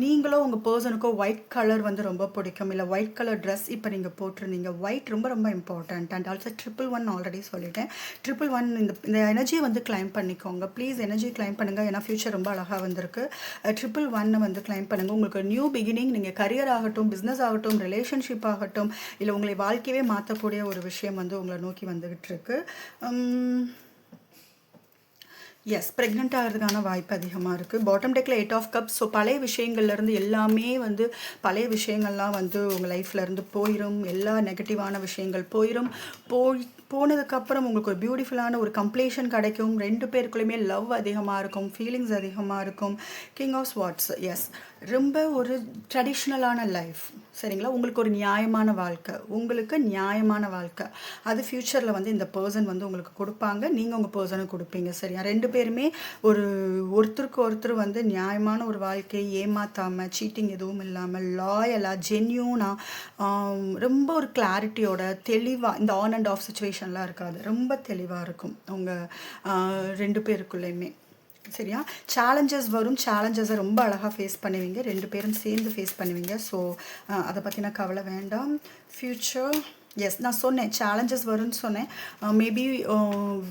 நீங்களோ உங்கள் பர்சனுக்கோ ஒயிட் கலர் வந்து ரொம்ப பிடிக்கும், இல்லை ஒயிட் கலர் ட்ரெஸ் இப்போ நீங்கள் போட்டிருந்தீங்க. ஒயிட் ரொம்ப ரொம்ப இம்பார்ட்டண்ட். அண்ட் ஆல்சோ 111 ஆல்ரெடி சொல்லிட்டேன். 111 இந்த எனர்ஜியை வந்து கிளைம் பண்ணிக்கோங்க ப்ளீஸ். எனர்ஜி கிளைம் பண்ணுங்கள், ஏன்னா ஃப்யூச்சர் ரொம்ப அழகாக வந்திருக்கு. 111 வந்து கிளைம் பண்ணுங்கள். உங்களுக்கு நியூ பிகினிங், நீங்கள் கரியர் ஆகட்டும், பிஸ்னஸ் ஆகட்டும், ரிலேஷன்ஷிப் ஆகட்டும், இல்லை உங்களை வாழ்க்கையே மாற்றக்கூடிய ஒரு விஷயம் வந்து உங்களை நோக்கி வந்துகிட்டு இருக்கு. எஸ், ப்ரெக்னென்ட் ஆகிறதுக்கான வாய்ப்பு அதிகமாக இருக்குது. பாட்டம் டெக்கில் 8 ஆஃப் கப்ஸ். ஸோ பழைய விஷயங்கள்லேருந்து எல்லாமே வந்து பழைய விஷயங்கள்லாம் வந்து உங்கள் லைஃப்லேருந்து போயிடும். எல்லா நெகட்டிவான விஷயங்கள் போனதுக்கப்புறம் உங்களுக்கு ஒரு பியூட்டிஃபுல்லான ஒரு கம்ப்ளீஷன் கிடைக்கும். 2 பேருக்குள்ளேயுமே லவ் அதிகமாக இருக்கும், ஃபீலிங்ஸ் அதிகமாக இருக்கும். King of Schwarz. எஸ், ரொம்ப ஒரு ட்ரெடிஷ்னலான லைஃப். சரிங்களா? உங்களுக்கு ஒரு நியாயமான வாழ்க்கை, அது ஃப்யூச்சரில் வந்து இந்த பர்சன் வந்து உங்களுக்கு கொடுப்பாங்க, நீங்கள் உங்கள் பர்சனுக்கு கொடுப்பீங்க. சரியா? 2 பேருமே ஒருத்தருக்கு ஒருத்தர் வந்து நியாயமான ஒரு வாழ்க்கை, ஏமாத்தாமல், சீட்டிங் எதுவும் இல்லாமல், லாயலாக, ஜென்யூனாக, ரொம்ப ஒரு கிளாரிட்டியோட, தெளிவாக, இந்த ஆன் அண்ட் ஆஃப் சுச்சுவேஷன்லாம் இருக்காது, ரொம்ப தெளிவாக இருக்கும் உங்கள் 2 பேருக்குள்ளேயுமே. சரியா? சேலஞ்சஸ் வரும், சேலஞ்சஸை ரொம்ப அழகாக ஃபேஸ் பண்ணுவீங்க, 2 பேரும் சேர்ந்து ஃபேஸ் பண்ணுவீங்க. ஸோ அதை பற்றின கவலை வேண்டாம். ஃப்யூச்சர், எஸ், நான் சொன்னேன் சேலஞ்சஸ் வரும்னு சொன்னேன். மேபி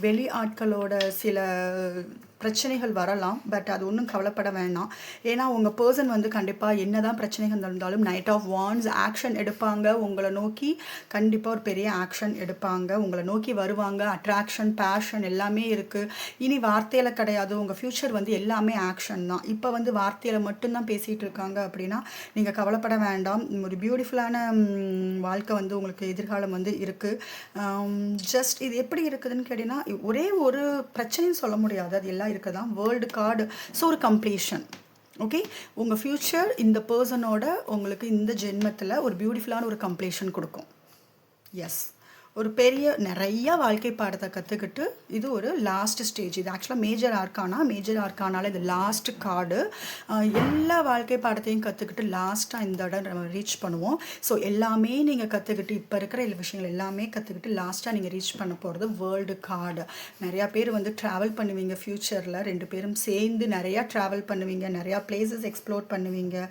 வெளி ஆட்களோட சில பிரச்சனைகள் வரலாம், பட் அது ஒன்றும் கவலைப்பட வேண்டாம். ஏன்னா உங்கள் பர்சன் வந்து கண்டிப்பாக என்ன தான் பிரச்சனைகள் இருந்தாலும் நைட் ஆஃப் வான்ஸ் ஆக்ஷன் எடுப்பாங்க. உங்களை நோக்கி கண்டிப்பாக ஒரு பெரிய ஆக்ஷன் எடுப்பாங்க, உங்களை நோக்கி வருவாங்க. அட்ராக்ஷன், பேஷன் எல்லாமே இருக்குது. இனி வார்த்தையில் கிடையாது, உங்கள் ஃப்யூச்சர் வந்து எல்லாமே ஆக்ஷன் தான். இப்போ வந்து வார்த்தையில் மட்டும்தான் பேசிகிட்டு இருக்காங்க அப்படின்னா நீங்கள் கவலைப்பட வேண்டாம். ஒரு பியூட்டிஃபுல்லான வாழ்க்கை வந்து உங்களுக்கு எதிர்காலம் வந்து இருக்குது. ஜஸ்ட் இது எப்படி இருக்குதுன்னு கேட்டிங்கன்னா, ஒரே ஒரு பிரச்சனைன்னு சொல்ல முடியாது, அது எல்லாம் இருக்குதான். World card. ஸோ ஒரு கம்ப்ளீஷன். ஓகே, உங்கள் ஃப்யூச்சர் இந்த பர்சனோட உங்களுக்கு இந்த ஜென்மத்தில் ஒரு பியூட்டிஃபுல்லான ஒரு கம்ப்ளீஷன் கொடுக்கும். எஸ், ஒரு பெரிய நிறைய வாழ்க்கை பாடத்தை கற்றுக்கிட்டு இது ஒரு லாஸ்ட் ஸ்டேஜ். இது ஆக்சுவலாக மேஜர் ஆர்கானால இது லாஸ்ட் கார்டு. எல்லா வாழ்க்கை பாடத்தையும் கற்றுக்கிட்டு லாஸ்ட்டாக இந்த இடம் நம்ம ரீச் பண்ணுவோம். ஸோ எல்லாமே நீங்கள் கற்றுக்கிட்டு இப்போ இருக்கிற விஷயங்கள் எல்லாமே கற்றுக்கிட்டு லாஸ்ட்டாக நீங்கள் ரீச் பண்ண போகிறது வேர்ல்டு கார்டு. நிறையா பேர் வந்து ட்ராவல் பண்ணுவீங்க ஃப்யூச்சரில், 2 பேரும் சேர்ந்து நிறையா ட்ராவல் பண்ணுவீங்க, நிறையா பிளேசஸ் எக்ஸ்ப்ளோர் பண்ணுவீங்க.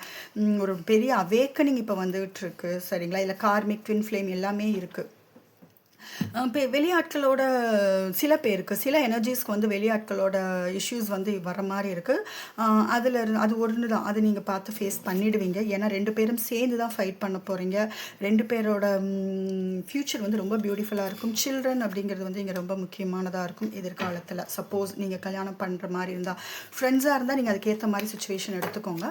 ஒரு பெரிய அவேக்கனிங் இப்போ வந்துகிட்டு இருக்கு சரிங்களா. இல்லை கார்மிக் ட்வின் ஃப்ளேம் எல்லாமே இருக்குது. இப்போ வெளியாட்களோட சில பேருக்கு சில எனர்ஜிஸ்க்கு வந்து வெளியாட்களோட இஷ்யூஸ் வந்து வர மாதிரி இருக்குது. அதில் அது ஒன்று தான், அது நீங்கள் பார்த்து ஃபேஸ் பண்ணிடுவீங்க. ஏன்னா 2 பேரும் சேர்ந்து தான் ஃபைட் பண்ண போகிறீங்க. 2 பேரோட ஃப்யூச்சர் வந்து ரொம்ப பியூட்டிஃபுல்லாக இருக்கும். சில்ட்ரன் அப்படிங்கிறது வந்து இங்கே ரொம்ப முக்கியமானதாக இருக்கும் எதிர்காலத்தில். சப்போஸ் நீங்கள் கல்யாணம் பண்ணுற மாதிரி இருந்தால், ஃப்ரெண்ட்ஸாக இருந்தால் நீங்கள் அதுக்கேற்ற மாதிரி சுச்சுவேஷன் எடுத்துக்கோங்க.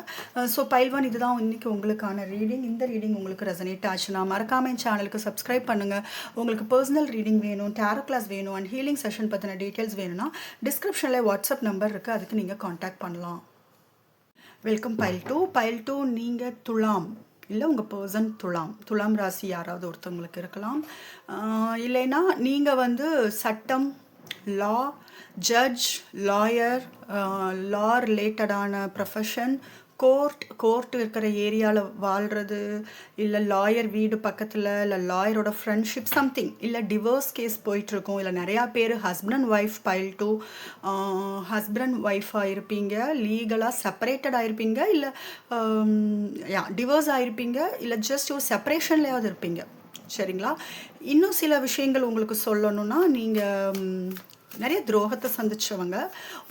ஸோ பைல் 1 இதுதான் இன்றைக்கி உங்களுக்கான ரீடிங். இந்த ரீடிங் உங்களுக்கு ரெசனேட் ஆச்சுன்னா மறக்காம என் சேனலுக்கு சப்ஸ்கிரைப் பண்ணுங்கள். உங்களுக்கு பர்சனல் ரீடிங் வேணும், டேரோ கிளாஸ் வேணும் அண்ட் ஹீலிங் செஷன் பற்றின டீட்டெயில்ஸ் வேணும்னா டிஸ்கிரிப்ஷனில் வாட்ஸ்அப் நம்பர் இருக்குது, அதுக்கு நீங்கள் காண்டாக்ட் பண்ணலாம். Welcome file 2. பைல் 2 நீங்கள் துலாம் இல்லை உங்கள் பர்சன் துலாம் ராசி யாராவது ஒருத்தவங்களுக்கு இருக்கலாம். இல்லைன்னா நீங்கள் வந்து சட்டம், லா, ஜட்ஜ், லாயர், லா ரிலேட்டடான ப்ரொஃபஷன், கோர்ட் இருக்கிற ஏரியாவில் வாழ்கிறது, இல்லை லாயர் வீடு பக்கத்தில், இல்லை லாயரோட ஃப்ரெண்ட்ஷிப் சம்திங், இல்லை டிவோர்ஸ் கேஸ் போயிட்டுருக்கோம். இல்லை நிறையா பேர் husband and wife file 2 husband and ஒய்ஃபாக இருப்பீங்க, லீகலாக செப்பரேட்டடாக இருப்பீங்க, இல்லை டிவோர்ஸ் ஆகிருப்பீங்க, இல்லை ஜஸ்ட் ஒரு செப்பரேஷன்லேயாவது இருப்பீங்க சரிங்களா. இன்னும் சில விஷயங்கள் உங்களுக்கு சொல்லணும்னா, நீங்கள் நிறைய துரோகத்தை சந்திச்சவங்க.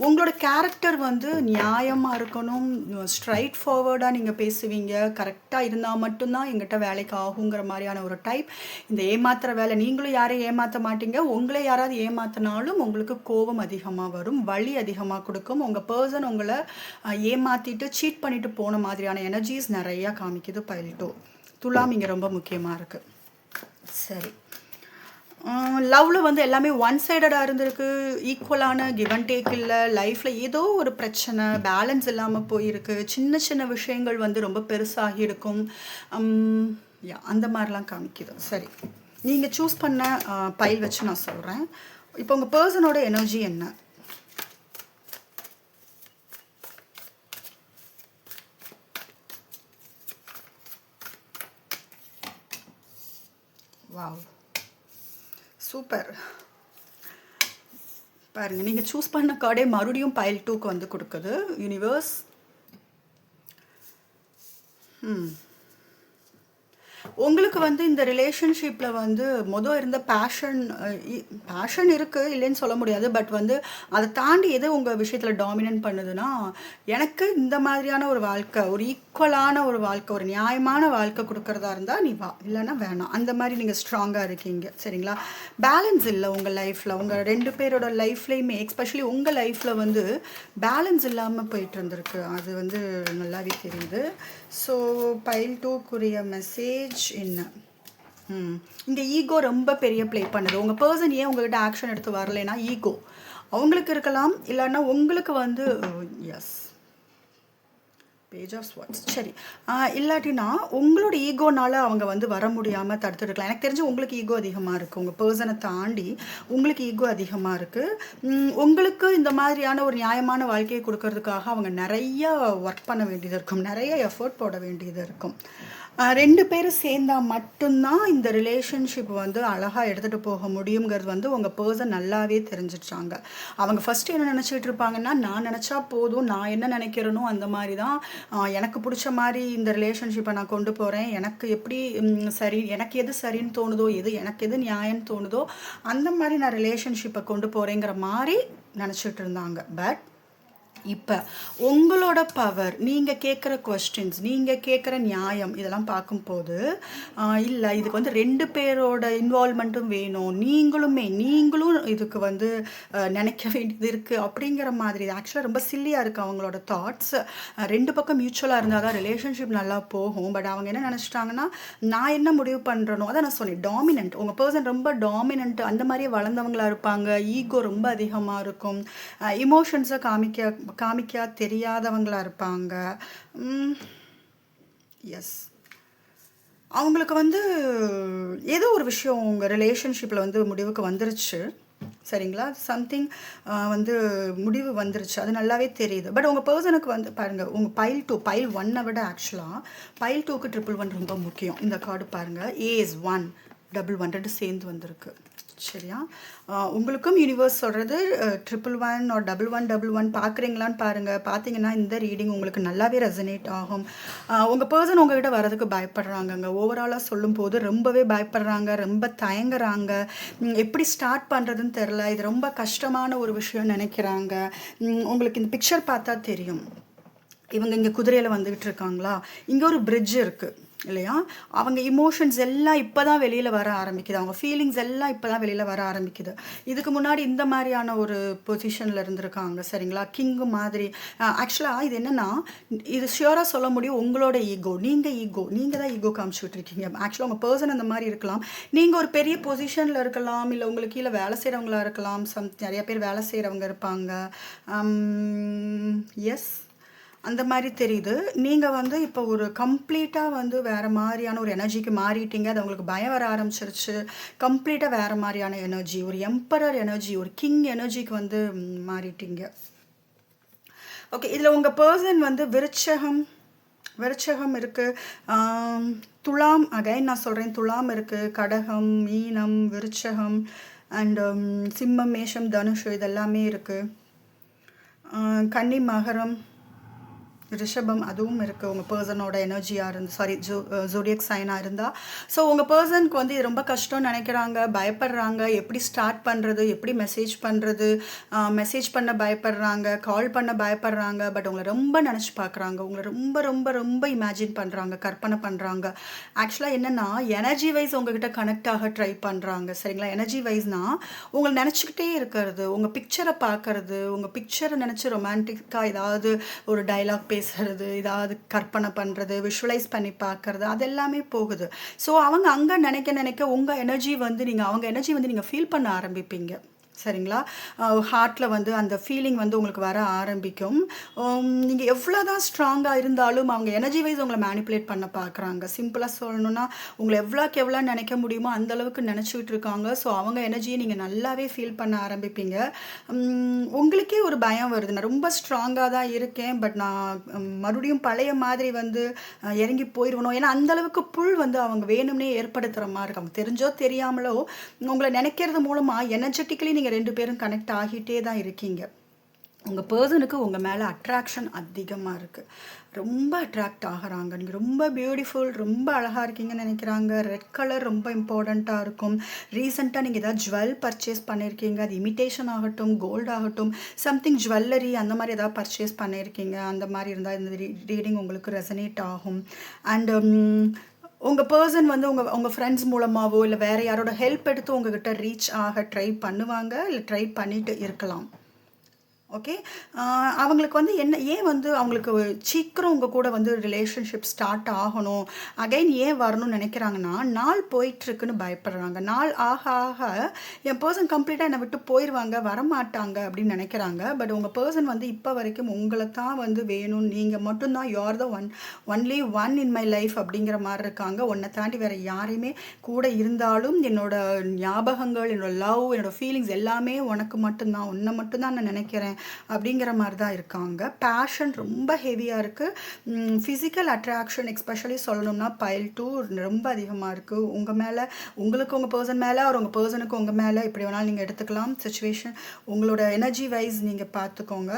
உங்களோட கேரக்டர் வந்து நியாயமாக இருக்கணும், ஸ்ட்ரைட் ஃபார்வர்டாக நீங்கள் பேசுவீங்க, கரெக்டாக இருந்தால் மட்டும்தான் எங்கிட்ட வேலைக்கு ஆகுங்கிற மாதிரியான ஒரு டைப். இந்த ஏமாத்துற வேலை, நீங்களும் யாரையும் ஏமாற்ற மாட்டீங்க, உங்களை யாராவது ஏமாத்தினாலும் உங்களுக்கு கோபம் அதிகமாக வரும், வலி அதிகமாக கொடுக்கும். உங்கள் பர்சன் உங்களை ஏமாற்றிட்டு சீட் பண்ணிட்டு போன மாதிரியான எனர்ஜிஸ் நிறையா காமிக்குது பைல் 2. துலாம் இங்கே ரொம்ப முக்கியமாக இருக்குது. சரி, லவ்வில் வந்து எல்லாமே ஒன் சைடடாக இருந்திருக்கு, ஈக்குவலான கிவ் அண்ட் டேக் இல்லை. லைஃப்பில் ஏதோ ஒரு பிரச்சனை, பேலன்ஸ் இல்லாமல் போயிருக்கு, சின்ன சின்ன விஷயங்கள் வந்து ரொம்ப பெருசாகி இருக்கும், அந்த மாதிரிலாம் காமிக்குது. சரி, நீங்கள் சூஸ் பண்ண பைல் வச்சு நான் சொல்கிறேன். இப்போ உங்கள் பர்சனோட எனர்ஜி என்ன? Wow, super. பாருங்கள், நீங்கள் சூஸ் பண்ண கார்டே மறுபடியும் பைல் 2க்கு வந்து கொடுக்குது யூனிவர்ஸ். உங்களுக்கு வந்து இந்த ரிலேஷன்ஷிப்பில் வந்து இருந்த பேஷன் இருக்குது, இல்லைன்னு சொல்ல முடியாது. பட் வந்து அதை தாண்டி எது உங்கள் விஷயத்தில் டாமினன்ட் பண்ணுதுன்னா, எனக்கு இந்த மாதிரியான ஒரு வாழ்க்கை, ஒரு ஈக்குவலான ஒரு வாழ்க்கை, ஒரு நியாயமான வாழ்க்கை கொடுக்குறதா இருந்தால் நீ வா, இல்லைன்னா வேணாம், அந்த மாதிரி நீங்கள் ஸ்ட்ராங்காக இருக்கீங்க சரிங்களா. பேலன்ஸ் இல்லை உங்கள் லைஃப்பில், உங்கள் 2 பேரோட லைஃப்லேயுமே, எஸ்பெஷலி உங்கள் லைஃப்பில் வந்து பேலன்ஸ் இல்லாமல் போயிட்டு இருந்திருக்கு, அது வந்து நல்லாவே தெரியுது. ஸோ பைல் 2க்குரிய மெசேஜ் என்ன? இங்கே ஈகோ ரொம்ப பெரிய ப்ளே பண்ணுது. உங்கள் பர்சன் ஏன் உங்கள்கிட்ட ஆக்ஷன் எடுத்து வரலைன்னா ஈகோ அவங்களுக்கு இருக்கலாம், இல்லைன்னா உங்களுக்கு வந்து எஸ் பேஜ் ஆஃப் ஸ்வாட்ஸ். சரி, இல்லாட்டினா உங்களோட ஈகோனால் அவங்க வந்து வர முடியாமல் தடுத்துருக்கலாம். எனக்கு தெரிஞ்சு உங்களுக்கு ஈகோ அதிகமாக இருக்குது, உங்கள் பர்சனை தாண்டி உங்களுக்கு ஈகோ அதிகமாக இருக்குது. உங்களுக்கு இந்த மாதிரியான ஒரு நியாயமான வாழ்க்கையை கொடுக்கறதுக்காக அவங்க நிறைய ஒர்க் பண்ண வேண்டியது இருக்கும், நிறைய எஃபர்ட் போட வேண்டியது இருக்கும். 2 பேரும் சேர்ந்தால் மட்டும்தான் இந்த ரிலேஷன்ஷிப் வந்து அழகாக எடுத்துகிட்டு போக முடியுங்கிறது வந்து உங்கள் பர்சன் நல்லாவே தெரிஞ்சிட்டாங்க. அவங்க ஃபஸ்ட்டு என்ன நினச்சிட்டு இருப்பாங்கன்னா, நான் நினச்சா போதும், நான் என்ன நினைக்கிறேனோ அந்த மாதிரி தான், எனக்கு பிடிச்ச மாதிரி இந்த ரிலேஷன்ஷிப்பை நான் கொண்டு போகிறேன், எனக்கு எப்படி சரி, எனக்கு எது சரின்னு தோணுதோ, எனக்கு எது நியாயம்னு தோணுதோ அந்த மாதிரி நான் ரிலேஷன்ஷிப்பை கொண்டு போகிறேங்கிற மாதிரி நினச்சிட்டு இருந்தாங்க. பட் இப்போ உங்களோட பவர், நீங்கள் கேட்குற கொஸ்டின்ஸ், நீங்கள் கேட்குற நியாயம், இதெல்லாம் பார்க்கும்போது இல்லை, இதுக்கு வந்து 2 பேரோட இன்வால்மெண்ட்டும் வேணும், நீங்களும் இதுக்கு வந்து நினைக்க வேண்டியது இருக்குது அப்படிங்கிற மாதிரி. ஆக்சுவலாக ரொம்ப சில்லியாக இருக்குது அவங்களோட தாட்ஸ். 2 பக்கம் மியூச்சுவலாக இருந்தால் தான் ரிலேஷன்ஷிப் நல்லா போகும். பட் அவங்க என்ன நினச்சிட்டாங்கன்னா, நான் என்ன முடிவு பண்ணுறனோ அதான் நான் சொன்னேன், டாமினன்ட். உங்கள் பர்சன் ரொம்ப டாமினன்ட், அந்த மாதிரியே வளர்ந்தவங்களாக இருப்பாங்க, ஈகோ ரொம்ப அதிகமாக இருக்கும், இமோஷன்ஸை காமிக்க தெரியாதவங்களாக இருப்பாங்க. எஸ், அவங்களுக்கு வந்து ஏதோ ஒரு விஷயம் உங்கள் ரிலேஷன்ஷிப்பில் வந்து முடிவுக்கு வந்துருச்சு. சரிங்களா? சம்திங் வந்து முடிவு வந்துருச்சு. அது நல்லாவே தெரியுது. பட் உங்கள் பெர்சனுக்கு வந்து பாருங்கள், உங்கள் பைல் 2 பைல் 1 விட ஆக்சுவலாக பைல் 2க்கு 111 ரொம்ப முக்கியம். இந்த கார்டு பாருங்கள், ஏ இஸ் 1 11 2 சேர்ந்து வந்திருக்கு. சரியா? உங்களுக்கும் யூனிவர்ஸ் சொல்கிறது 111 or 1111 பார்க்குறீங்களான்னு பாருங்கள். பார்த்தீங்கன்னா இந்த ரீடிங் உங்களுக்கு நல்லாவே ரெசனேட் ஆகும். உங்கள் பர்சன் உங்ககிட்ட வரதுக்கு பயப்படுறாங்கங்க. ஓவராலாக சொல்லும்போது ரொம்பவே பயப்படுறாங்க, ரொம்ப தயங்குறாங்க. எப்படி ஸ்டார்ட் பண்ணுறதுன்னு தெரில, இது ரொம்ப கஷ்டமான ஒரு விஷயம் நினைக்கிறாங்க. உங்களுக்கு இந்த பிக்சர் பார்த்தா தெரியும். இவங்க இங்கே குதிரையில் வந்துக்கிட்டு இருக்காங்களா, இங்கே ஒரு பிரிட்ஜ் இருக்குது இல்லையா? அவங்க இமோஷன்ஸ் எல்லாம் இப்போ தான் வெளியில் வர ஆரம்பிக்குது, அவங்க ஃபீலிங்ஸ் எல்லாம் இப்போ தான் வெளியில் வர ஆரம்பிக்குது. இதுக்கு முன்னாடி இந்த மாதிரியான ஒரு பொசிஷனில் இருந்திருக்காங்க. சரிங்களா? கிங்கு மாதிரி. ஆக்சுவலாக இது என்னென்னா, இது ஷியோராக சொல்ல முடியும், உங்களோட ஈகோ, நீங்கள் தான் ஈகோ காமிச்சிட்டு இருக்கீங்க. ஆக்சுவலாக உங்கள் பர்சன் அந்த மாதிரி இருக்கலாம், நீங்கள் ஒரு பெரிய பொசிஷனில் இருக்கலாம், இல்லை உங்களுக்கு கீழே வேலை செய்கிறவங்களா இருக்கலாம். நிறைய பேர் வேலை செய்கிறவங்க இருப்பாங்க. எஸ், அந்த மாதிரி தெரியுது. நீங்கள் வந்து இப்போ ஒரு கம்ப்ளீட்டாக வந்து வேறு மாதிரியான ஒரு எனர்ஜிக்கு மாறிட்டீங்க. அது உங்களுக்கு பயம் வர ஆரம்பிச்சிருச்சு. கம்ப்ளீட்டாக வேறு மாதிரியான எனர்ஜி, ஒரு எம்பரர் எனர்ஜி, ஒரு கிங் எனர்ஜிக்கு வந்து மாறிட்டீங்க. ஓகே, இதில் உங்கள் பர்சன் வந்து விருச்சகம் இருக்குது, துலாம், அகைன் நான் சொல்கிறேன், துலாம் இருக்குது, கடகம், மீனம், விருச்சகம் அண்ட் சிம்மம், மேஷம், தனுஷு இதெல்லாமே இருக்குது. கன்னி, மகரம், ரிஷபம் அதுவும் இருக்குது. உங்கள் பர்சனோட எனர்ஜியாக இருந்து ஜோடியக் சைனாக இருந்தால். ஸோ உங்கள் பர்சனுக்கு வந்து இது ரொம்ப கஷ்டம்னு நினைக்கிறாங்க, பயப்படுறாங்க. எப்படி ஸ்டார்ட் பண்ணுறது, எப்படி மெசேஜ் பண்ணுறது, மெசேஜ் பண்ண பயப்படுறாங்க, கால் பண்ண பயப்படுறாங்க. பட் உங்களை ரொம்ப நினச்சி பார்க்குறாங்க, உங்களை ரொம்ப ரொம்ப ரொம்ப இமேஜின் பண்ணுறாங்க, கற்பனை பண்ணுறாங்க. ஆக்சுவலாக என்னென்னா, எனர்ஜி வைஸ் உங்ககிட்ட கனெக்ட் ஆக ட்ரை பண்ணுறாங்க. சரிங்களா? எனர்ஜி வைஸ்னால் உங்களை நினச்சிக்கிட்டே இருக்கிறது, உங்கள் பிக்சரை பார்க்கறது, உங்கள் பிக்சரை நினச்சி ரொமான்டிக்காக ஏதாவது ஒரு டைலாக் பேசுறது, ஏதாவது கற்பனை பண்ணுறது, விஷுவலைஸ் பண்ணி பார்க்குறது, அது எல்லாமே போகுது. ஸோ அவங்க அங்கே நினைக்க உங்கள் எனர்ஜி வந்து அவங்க எனர்ஜி வந்து நீங்கள் ஃபீல் பண்ண ஆரம்பிப்பீங்க. சரிங்களா? ஹார்ட்டில் வந்து அந்த ஃபீலிங் வந்து உங்களுக்கு வர ஆரம்பிக்கும். நீங்கள் எவ்வளோ தான் ஸ்ட்ராங்காக இருந்தாலும் அவங்க எனர்ஜி வைஸ் உங்களை மேனிப்புலேட் பண்ண பார்க்குறாங்க. சிம்பிளாக சொல்லணுன்னா, உங்களை எவ்வளோக்கு எவ்வளோ நினைக்க முடியுமோ அந்தளவுக்கு நினச்சிக்கிட்டு இருக்காங்க. ஸோ அவங்க எனர்ஜியை நீங்கள் நல்லாவே ஃபீல் பண்ண ஆரம்பிப்பீங்க. உங்களுக்கே ஒரு பயம் வருது, நான் ரொம்ப ஸ்ட்ராங்காக தான் இருக்கேன், பட் நான் மறுபடியும் பழைய மாதிரி வந்து இறங்கி போயிடுவணும். ஏன்னா அந்தளவுக்கு புல் வந்து அவங்க வேணும்னே ஏற்படுத்துகிற மாதிரி இருக்கு. அவங்க தெரிஞ்சோ தெரியாமலோ உங்களை நினைக்கிறது மூலமாக எனர்ஜெட்டிக்கலி நீங்கள் 2 பேரும் கனெக்ட் ஆகிட்டே தான் இருக்கீங்க. உங்கள் பர்சனுக்கு உங்கள் மேலே அட்ராக்ஷன் அதிகமாக இருக்குது, ரொம்ப அட்ராக்ட் ஆகிறாங்க. நீங்கள் ரொம்ப பியூட்டிஃபுல், ரொம்ப அழகாக இருக்கீங்கன்னு நினைக்கிறாங்க. ரெட் கலர் ரொம்ப இம்பார்ட்டண்ட்டாக இருக்கும். ரீசெண்டாக நீங்கள் ஏதாவது ஜுவல் பர்ச்சேஸ் பண்ணியிருக்கீங்க, அது இமிட்டேஷன் ஆகட்டும், கோல்டு ஆகட்டும், சம்திங் ஜுவல்லரி அந்த மாதிரி ஏதாவது பர்ச்சேஸ் பண்ணியிருக்கீங்க. அந்த மாதிரி இருந்தால் இந்த ரீடிங் உங்களுக்கு ரெசனேட் ஆகும். அண்ட் உங்கள் பர்சன் வந்து உங்கள் ஃப்ரெண்ட்ஸ் மூலமாகவோ இல்லை வேறு யாரோட ஹெல்ப் எடுத்து உங்ககிட்ட ரீச் ஆக ட்ரை பண்ணுவாங்க, இல்லை ட்ரை பண்ணிட்டு இருக்கலாம். ஓகே, அவங்களுக்கு வந்து ஏன் வந்து அவங்களுக்கு சீக்கிரம் உங்கள் கூட வந்து ரிலேஷன்ஷிப் ஸ்டார்ட் ஆகணும், அகைன் ஏன் வரணும்னு நினைக்கிறாங்கன்னா, நாள் போயிட்டுருக்குன்னு பயப்படுறாங்க. நாள் ஆக ஆக என் பர்சன் கம்ப்ளீட்டாக என்னை விட்டு போயிடுவாங்க, வரமாட்டாங்க அப்படின்னு நினைக்கிறாங்க. பட் உங்கள் பர்சன் வந்து இப்போ வரைக்கும் உங்களை தான் வந்து வேணும், நீங்கள் மட்டும்தான், you are the only one in my life அப்படிங்கிற மாதிரி இருக்காங்க. உன்னை தாண்டி வேறு யாரையுமே கூட இருந்தாலும் என்னோட ஞாபகங்கள், என்னோட லவ், என்னோடய ஃபீலிங்ஸ் எல்லாமே உனக்கு மட்டும்தான், உன்னை மட்டும்தான் நான் நினைக்கிறேன் அப்படிங்கிற மாதிரி தான் இருக்காங்க. பேஷன் ரொம்ப ஹெவியாக இருக்குது. ஃபிசிக்கல் அட்ராக்ஷன் எஸ்பெஷலி சொல்லணும்னா பைல் 2 ரொம்ப அதிகமாக இருக்குது. உங்கள் மேலே, உங்களுக்கு உங்கள் பர்சன் மேலே, அவர் உங்கள் பர்சனுக்கு உங்கள் மேலே, எப்படி வேணாலும் நீங்கள் எடுத்துக்கலாம். சிச்சுவேஷன் உங்களோட எனர்ஜி வைஸ் நீங்கள் பார்த்துக்கோங்க.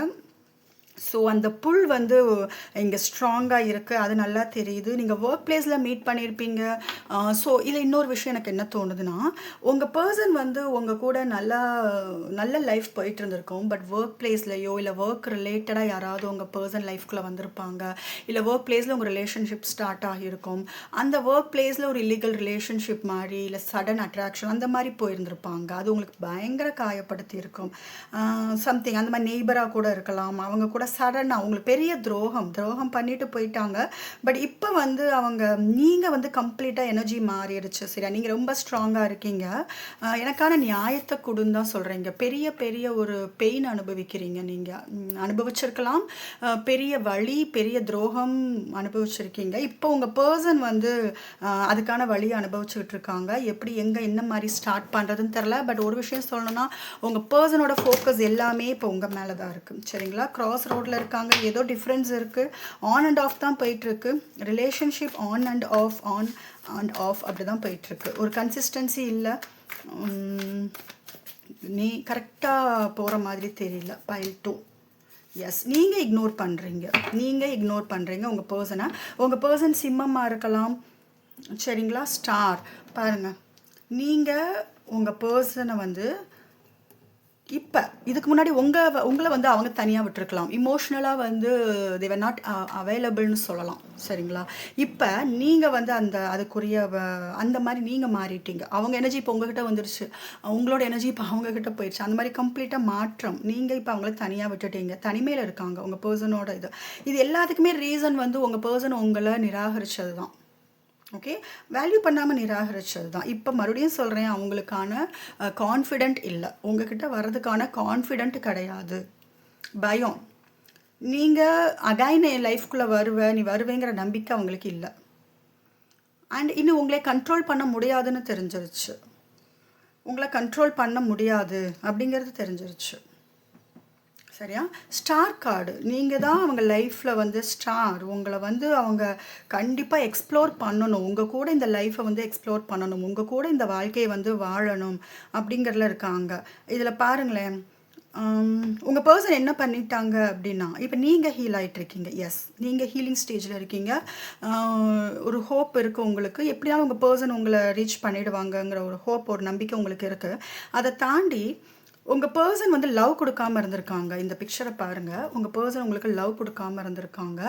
ஸோ அந்த புல் வந்து இங்கே ஸ்ட்ராங்காக இருக்குது, அது நல்லா தெரியுது. நீங்கள் ஒர்க் பிளேஸில் மீட் பண்ணியிருப்பீங்க. ஸோ இதில் இன்னொரு விஷயம் எனக்கு என்ன தோணுதுன்னா, உங்கள் பர்சன் வந்து உங்கள் கூட நல்ல லைஃப் போயிட்டு இருந்திருக்கும். பட் ஒர்க் பிளேஸ்லையோ இல்லை ஒர்க் ரிலேட்டடாக யாராவது உங்கள் பர்சன் லைஃப்குள்ளே வந்திருப்பாங்க, இல்லை ஒர்க் பிளேஸில் உங்கள் ரிலேஷன்ஷிப் ஸ்டார்ட் ஆகியிருக்கும். அந்த ஒர்க் பிளேஸில் ஒரு இல்லீகல் ரிலேஷன்ஷிப் மாதிரி, இல்லை சடன் அட்ராக்ஷன் அந்த மாதிரி போயிருந்திருப்பாங்க. அது உங்களுக்கு பயங்கர காயப்படுத்தி இருக்கும். சம்திங் அந்த மாதிரி நெய்பராக கூட இருக்கலாம், அவங்க கூட சடனாக உங்களுக்கு பெரிய துரோகம் பண்ணிட்டு போயிட்டாங்க. பட் இப்போ வந்து நீங்கள் வந்து கம்ப்ளீட்டாக எனர்ஜி மாறிடுச்சு. சரியா, நீங்கள் ரொம்ப ஸ்ட்ராங்காக இருக்கீங்க. எனக்கான நியாயத்தை கொடுன்னு தான் சொல்கிறீங்க. பெரிய பெரிய ஒரு பெயின் அனுபவிக்கிறீங்க. நீங்கள் அனுபவிச்சிருக்கலாம். பெரிய வலி, பெரிய துரோகம் அனுபவிச்சிருக்கீங்க. இப்போ உங்கள் பர்சன் வந்து அதுக்கான வழியை அனுபவிச்சுக்கிட்டு இருக்காங்க. எப்படி என்ன மாதிரி ஸ்டார்ட் பண்ணுறதுன்னு தெரில. பட் ஒரு விஷயம் சொல்லணும்னா, உங்கள் பர்சனோட ஃபோக்கஸ் எல்லாமே இப்போ உங்கள் மேலே தான் இருக்குது. சரிங்களா, கிராஸ் ரோட்டில் இருக்காங்க. ஏதோ டிஃப்ரென்ஸ் இருக்குது. ஆன் அண்ட் ஆஃப் தான் போயிட்டுருக்கு. ரிலேஷன்ஷிப் ஆன் அண்ட் ஆஃப் அப்படி தான் போயிட்டுருக்கு. ஒரு கன்சிஸ்டன்சி இல்லை. நீ கரெக்டாக போகிற மாதிரி தெரியல. பைல் 2. எஸ், நீங்கள் இக்னோர் பண்ணுறீங்க உங்கள் பர்சன் சிம்மமாக இருக்கலாம். சரிங்களா, ஸ்டார் பாருங்கள். நீங்கள் உங்கள் பர்சனை வந்து இப்போ இதுக்கு முன்னாடி உங்களை வந்து அவங்க தனியாக விட்டுருக்கலாம். இமோஷ்னலாக வந்து தேவர் நாட் அவைலபிள்னு சொல்லலாம். சரிங்களா, இப்போ நீங்கள் வந்து அதுக்குரிய அந்த மாதிரி நீங்கள் மாறிட்டீங்க. அவங்க எனர்ஜி இப்போ உங்ககிட்ட வந்துடுச்சு. உங்களோட எனர்ஜி இப்போ அவங்கக்கிட்ட போயிடுச்சு. அந்த மாதிரி கம்ப்ளீட்டாக மாற்றம். நீங்கள் இப்போ அவங்கள தனியாக விட்டுட்டீங்க. தனிமையில் இருக்காங்க உங்கள் பர்சனோட இது எல்லாத்துக்குமே ரீசன் வந்து உங்கள் பர்சன் உங்களை நிராகரித்தது தான். ஓகே, வேல்யூ பண்ணாமல் நிராகரித்தது தான். இப்போ மறுபடியும் சொல்கிறேன், அவங்களுக்கான கான்ஃபிடென்ட் இல்லை. உங்ககிட்ட வர்றதுக்கான கான்ஃபிடென்ட் கிடையாது. பயம். நீங்கள் அகைன் என் லைஃப்குள்ளே நீ வருவேங்கிற நம்பிக்கை அவங்களுக்கு இல்லை. அண்ட் இன்னும் உங்களை கண்ட்ரோல் பண்ண முடியாதுன்னு தெரிஞ்சிருச்சு. உங்களை கண்ட்ரோல் பண்ண முடியாது அப்படிங்கிறது தெரிஞ்சிருச்சு. சரியா, ஸ்டார் கார்டு. நீங்கள் தான் அவங்க லைஃப்பில் வந்து ஸ்டார். உங்களை வந்து அவங்க கண்டிப்பாக எக்ஸ்ப்ளோர் பண்ணணும். உங்கள் கூட இந்த லைஃப்பை வந்து எக்ஸ்ப்ளோர் பண்ணணும். உங்கள் கூட இந்த வாழ்க்கையை வந்து வாழணும் அப்படிங்கிறதுல இருக்காங்க. இதில் பாருங்களேன், உங்கள் பர்சன் என்ன பண்ணிட்டாங்க அப்படின்னா, இப்போ நீங்கள் ஹீல் ஆகிட்டுருக்கீங்க. எஸ், நீங்கள் ஹீலிங் ஸ்டேஜில் இருக்கீங்க. ஒரு ஹோப் இருக்குது உங்களுக்கு. எப்படினாலும் உங்கள் பர்சன் உங்களை ரீச் பண்ணிவிடுவாங்கங்கிற ஒரு ஹோப், ஒரு நம்பிக்கை உங்களுக்கு இருக்குது. அதை தாண்டி உங்கள் பர்சன் வந்து லவ் கொடுக்காமல் இருந்திருக்காங்க. இந்த பிக்சரை பாருங்கள். உங்கள் பர்சன் உங்களுக்கு லவ் கொடுக்காமல் இருந்திருக்காங்க.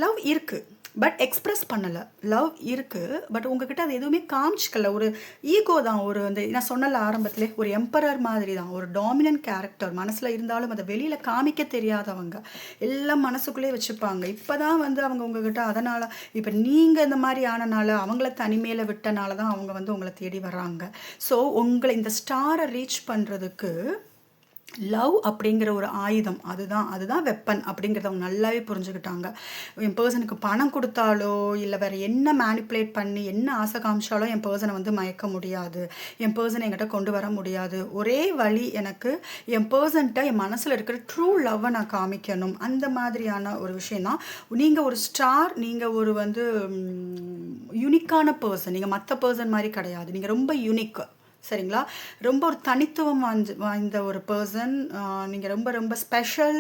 லவ் இருக்குது, பட் எக்ஸ்ப்ரெஸ் பண்ணலை. லவ் இருக்குது, பட் உங்ககிட்ட அது எதுவுமே காமிச்சிக்கல. ஒரு ஈகோ தான். ஒரு நான் சொன்னல ஆரம்பத்திலே, ஒரு எம்பரர் மாதிரி தான். ஒரு டாமினன்ட் கேரக்டர் மனசில் இருந்தாலும் அதை வெளியில் காமிக்க தெரியாதவங்க. எல்லாம் மனசுக்குள்ளே வச்சுப்பாங்க. இப்போ தான் வந்து அவங்க உங்ககிட்ட, அதனால் இப்போ நீங்கள் இந்த மாதிரி ஆனனால, அவங்கள தனிமையில் விட்டனால தான் அவங்க வந்து உங்களை தேடி வர்றாங்க. ஸோ உங்களை இந்த ஸ்டாரை ரீச் பண்ணுறதுக்கு லவ் அப்படிங்கிற ஒரு ஆயுதம், அதுதான் வெப்பன் அப்படிங்கிறத அவங்க நல்லாவே புரிஞ்சுக்கிட்டாங்க. என் பர்சனுக்கு பணம் கொடுத்தாலோ இல்லை வேறு என்ன மேனிப்புலேட் பண்ணி என்ன ஆசை காமிச்சாலோ என் பர்சனை வந்து மயக்க முடியாது. என் பர்சனை என்கிட்ட கொண்டு வர முடியாது. ஒரே வழி, எனக்கு என் பர்சன்ட்ட என் மனசில் இருக்கிற ட்ரூ லவ்வை நான் காமிக்கணும். அந்த மாதிரியான ஒரு விஷயந்தான். நீங்கள் ஒரு ஸ்டார், நீங்கள் ஒரு வந்து யூனிக்கான பர்சன். நீங்கள் மற்ற பர்சன் மாதிரி கிடையாது. நீங்கள் ரொம்ப யூனிக். சரிங்களா, ரொம்ப ஒரு தனித்துவம் வாய்ந்த ஒரு பர்சன். நீங்கள் ரொம்ப ரொம்ப ஸ்பெஷல்,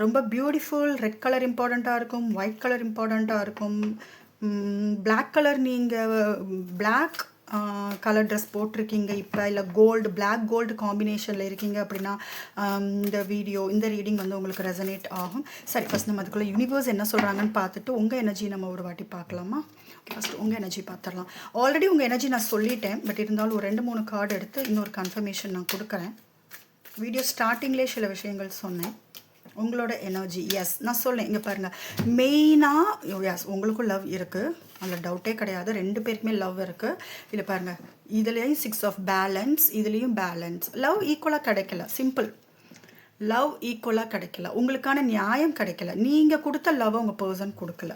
ரொம்ப பியூட்டிஃபுல். ரெட் கலர் இம்பார்ட்டண்ட்டாக இருக்கும், ஒயிட் கலர் இம்பார்ட்டண்ட்டாக இருக்கும், பிளாக் கலர். நீங்கள் பிளாக் கலர் ட்ரெஸ் போட்டிருக்கீங்க இப்போ, இல்லை பிளாக் கோல்டு காம்பினேஷனில் இருக்கீங்க அப்படின்னா இந்த ரீடிங் வந்து உங்களுக்கு ரெசனேட் ஆகும். சரி, ஃபஸ்ட் நம்ம அதுக்குள்ளே யூனிவர்ஸ் என்ன சொல்கிறாங்கன்னு பார்த்துட்டு உங்கள் எனர்ஜி நம்ம ஒரு வாட்டி பார்க்கலாமா? ஃபஸ்ட் உங்கள் எனர்ஜி பார்த்துடலாம். ஆல்ரெடி உங்கள் எனர்ஜி நான் சொல்லிட்டேன், பட் இருந்தாலும் ஒரு 2-3 கார்டு எடுத்து இன்னொரு கன்ஃபர்மேஷன் நான் கொடுக்குறேன். வீடியோ ஸ்டார்டிங்லேயே சில விஷயங்கள் சொன்னேன். உங்களோட எனர்ஜி, எஸ் நான் சொல்லேன். இங்கே பாருங்கள், மெயினாக எஸ் உங்களுக்கும் லவ் இருக்குது, அதில் டவுட்டே கிடையாது. 2 பேருக்குமே லவ் இருக்குது. இதில் பாருங்கள், இதுலேயும் 6 ஆஃப் பேலன்ஸ், இதுலேயும் பேலன்ஸ். லவ் ஈக்குவலாக கிடைக்கல. சிம்பிள், லவ் ஈக்குவலாக கிடைக்கல. உங்களுக்கான நியாயம் கிடைக்கல. நீங்கள் கொடுத்த லவ் உங்கள் பர்சன் கொடுக்கல.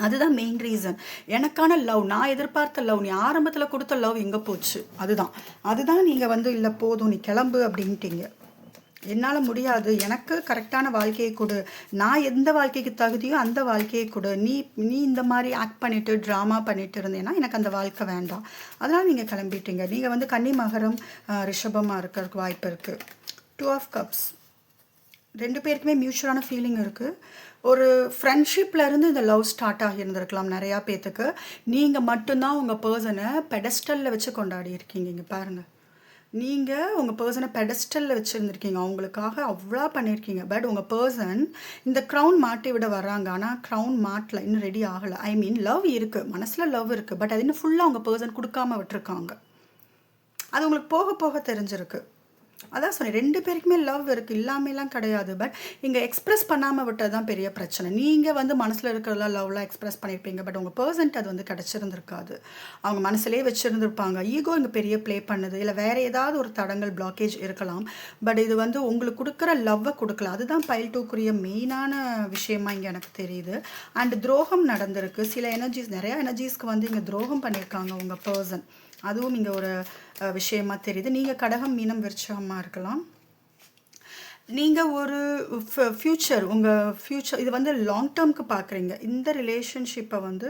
அதுதான் மெயின் ரீசன். எனக்கான லவ், நான் எதிர்பார்த்த லவ், நீ ஆரம்பத்தில் கொடுத்த லவ் எங்கே போச்சு? அதுதான் நீங்கள் வந்து இல்லை போதும் நீ கிளம்பு அப்படின்ட்டீங்க. என்னால் முடியாது, எனக்கு கரெக்டான வாழ்க்கையை கொடு, நான் எந்த வாழ்க்கைக்கு தகுதியோ அந்த வாழ்க்கையை கொடு. நீ இந்த மாதிரி ஆக்ட் பண்ணிவிட்டு ட்ராமா பண்ணிட்டு இருந்தேன்னா எனக்கு அந்த வாழ்க்கை வேண்டாம். அதனால் நீங்கள் கிளம்பிட்டீங்க. நீங்கள் வந்து கன்னி, மகரம், ரிஷபமாக இருக்கிறதுக்கு வாய்ப்பு இருக்குது. 2 ஆஃப் கப்ஸ். 2 பேருக்குமே மியூச்சுவலான ஃபீலிங் இருக்குது. ஒரு ஃப்ரெண்ட்ஷிப்லேருந்து இந்த லவ் ஸ்டார்ட் ஆகியிருந்திருக்கலாம் நிறையா பேர்த்துக்கு. நீங்கள் மட்டும்தான் உங்கள் பர்சனை பெடஸ்டலில் வச்சு கொண்டாடி இருக்கீங்க. இங்கே பாருங்கள், நீங்கள் உங்கள் பர்சனை பெடஸ்டலில் வச்சுருந்துருக்கீங்க. அவங்களுக்காக அவ்வளோ பண்ணியிருக்கீங்க. பட் உங்கள் பர்சன் இந்த க்ரௌன் மாட்டி விட வர்றாங்க. ஆனால் க்ரௌன் மாட்டல, இன்னும் ரெடி ஆகலை. ஐ மீன் லவ் இருக்குது, மனசில் லவ் இருக்குது, பட் அது இன்னும் ஃபுல்லாக உங்கள் பர்சன் கொடுக்காம விட்டுருக்காங்க. அது உங்களுக்கு போக போக தெரிஞ்சிருக்கு. அதான் சொன்னேன் 2 பேருக்குமே லவ் இருக்குது, இல்லாமலாம் கிடையாது. பட் இங்கே எக்ஸ்பிரஸ் பண்ணாமல் விட்டது தான் பெரிய பிரச்சனை. நீங்கள் வந்து மனசில் இருக்கிறதெல்லாம் லவ்லாம் எக்ஸ்பிரஸ் பண்ணியிருப்பீங்க, பட் உங்கள் பர்சன்ட் அது வந்து கிடச்சிருந்துருக்காது. அவங்க மனசுலேயே வச்சுருந்துருப்பாங்க. ஈகோ இங்கே பெரிய ப்ளே பண்ணுது, இல்லை வேறு ஏதாவது ஒரு தடங்கள் பிளாக்கேஜ் இருக்கலாம். பட் இது வந்து உங்களுக்கு கொடுக்குற லவ்வை கொடுக்கல. அதுதான் பைல் 2க்குரிய மெயினான விஷயமா இங்கே எனக்கு தெரியுது. அண்ட் துரோகம் நடந்திருக்கு. சில எனர்ஜிஸ், நிறையா எனர்ஜிஸ்க்கு வந்து இங்கே துரோகம் பண்ணியிருக்காங்க உங்கள் பர்சன். அதுவும் இங்கே ஒரு விஷயமா தெரியுது. நீங்கள் கடகம், மீனம், விருச்சகமாக இருக்கலாம். நீங்கள் ஒரு ஃப்யூச்சர் இது வந்து லாங் டேர்முக்கு பார்க்குறீங்க. இந்த ரிலேஷன்ஷிப்பை வந்து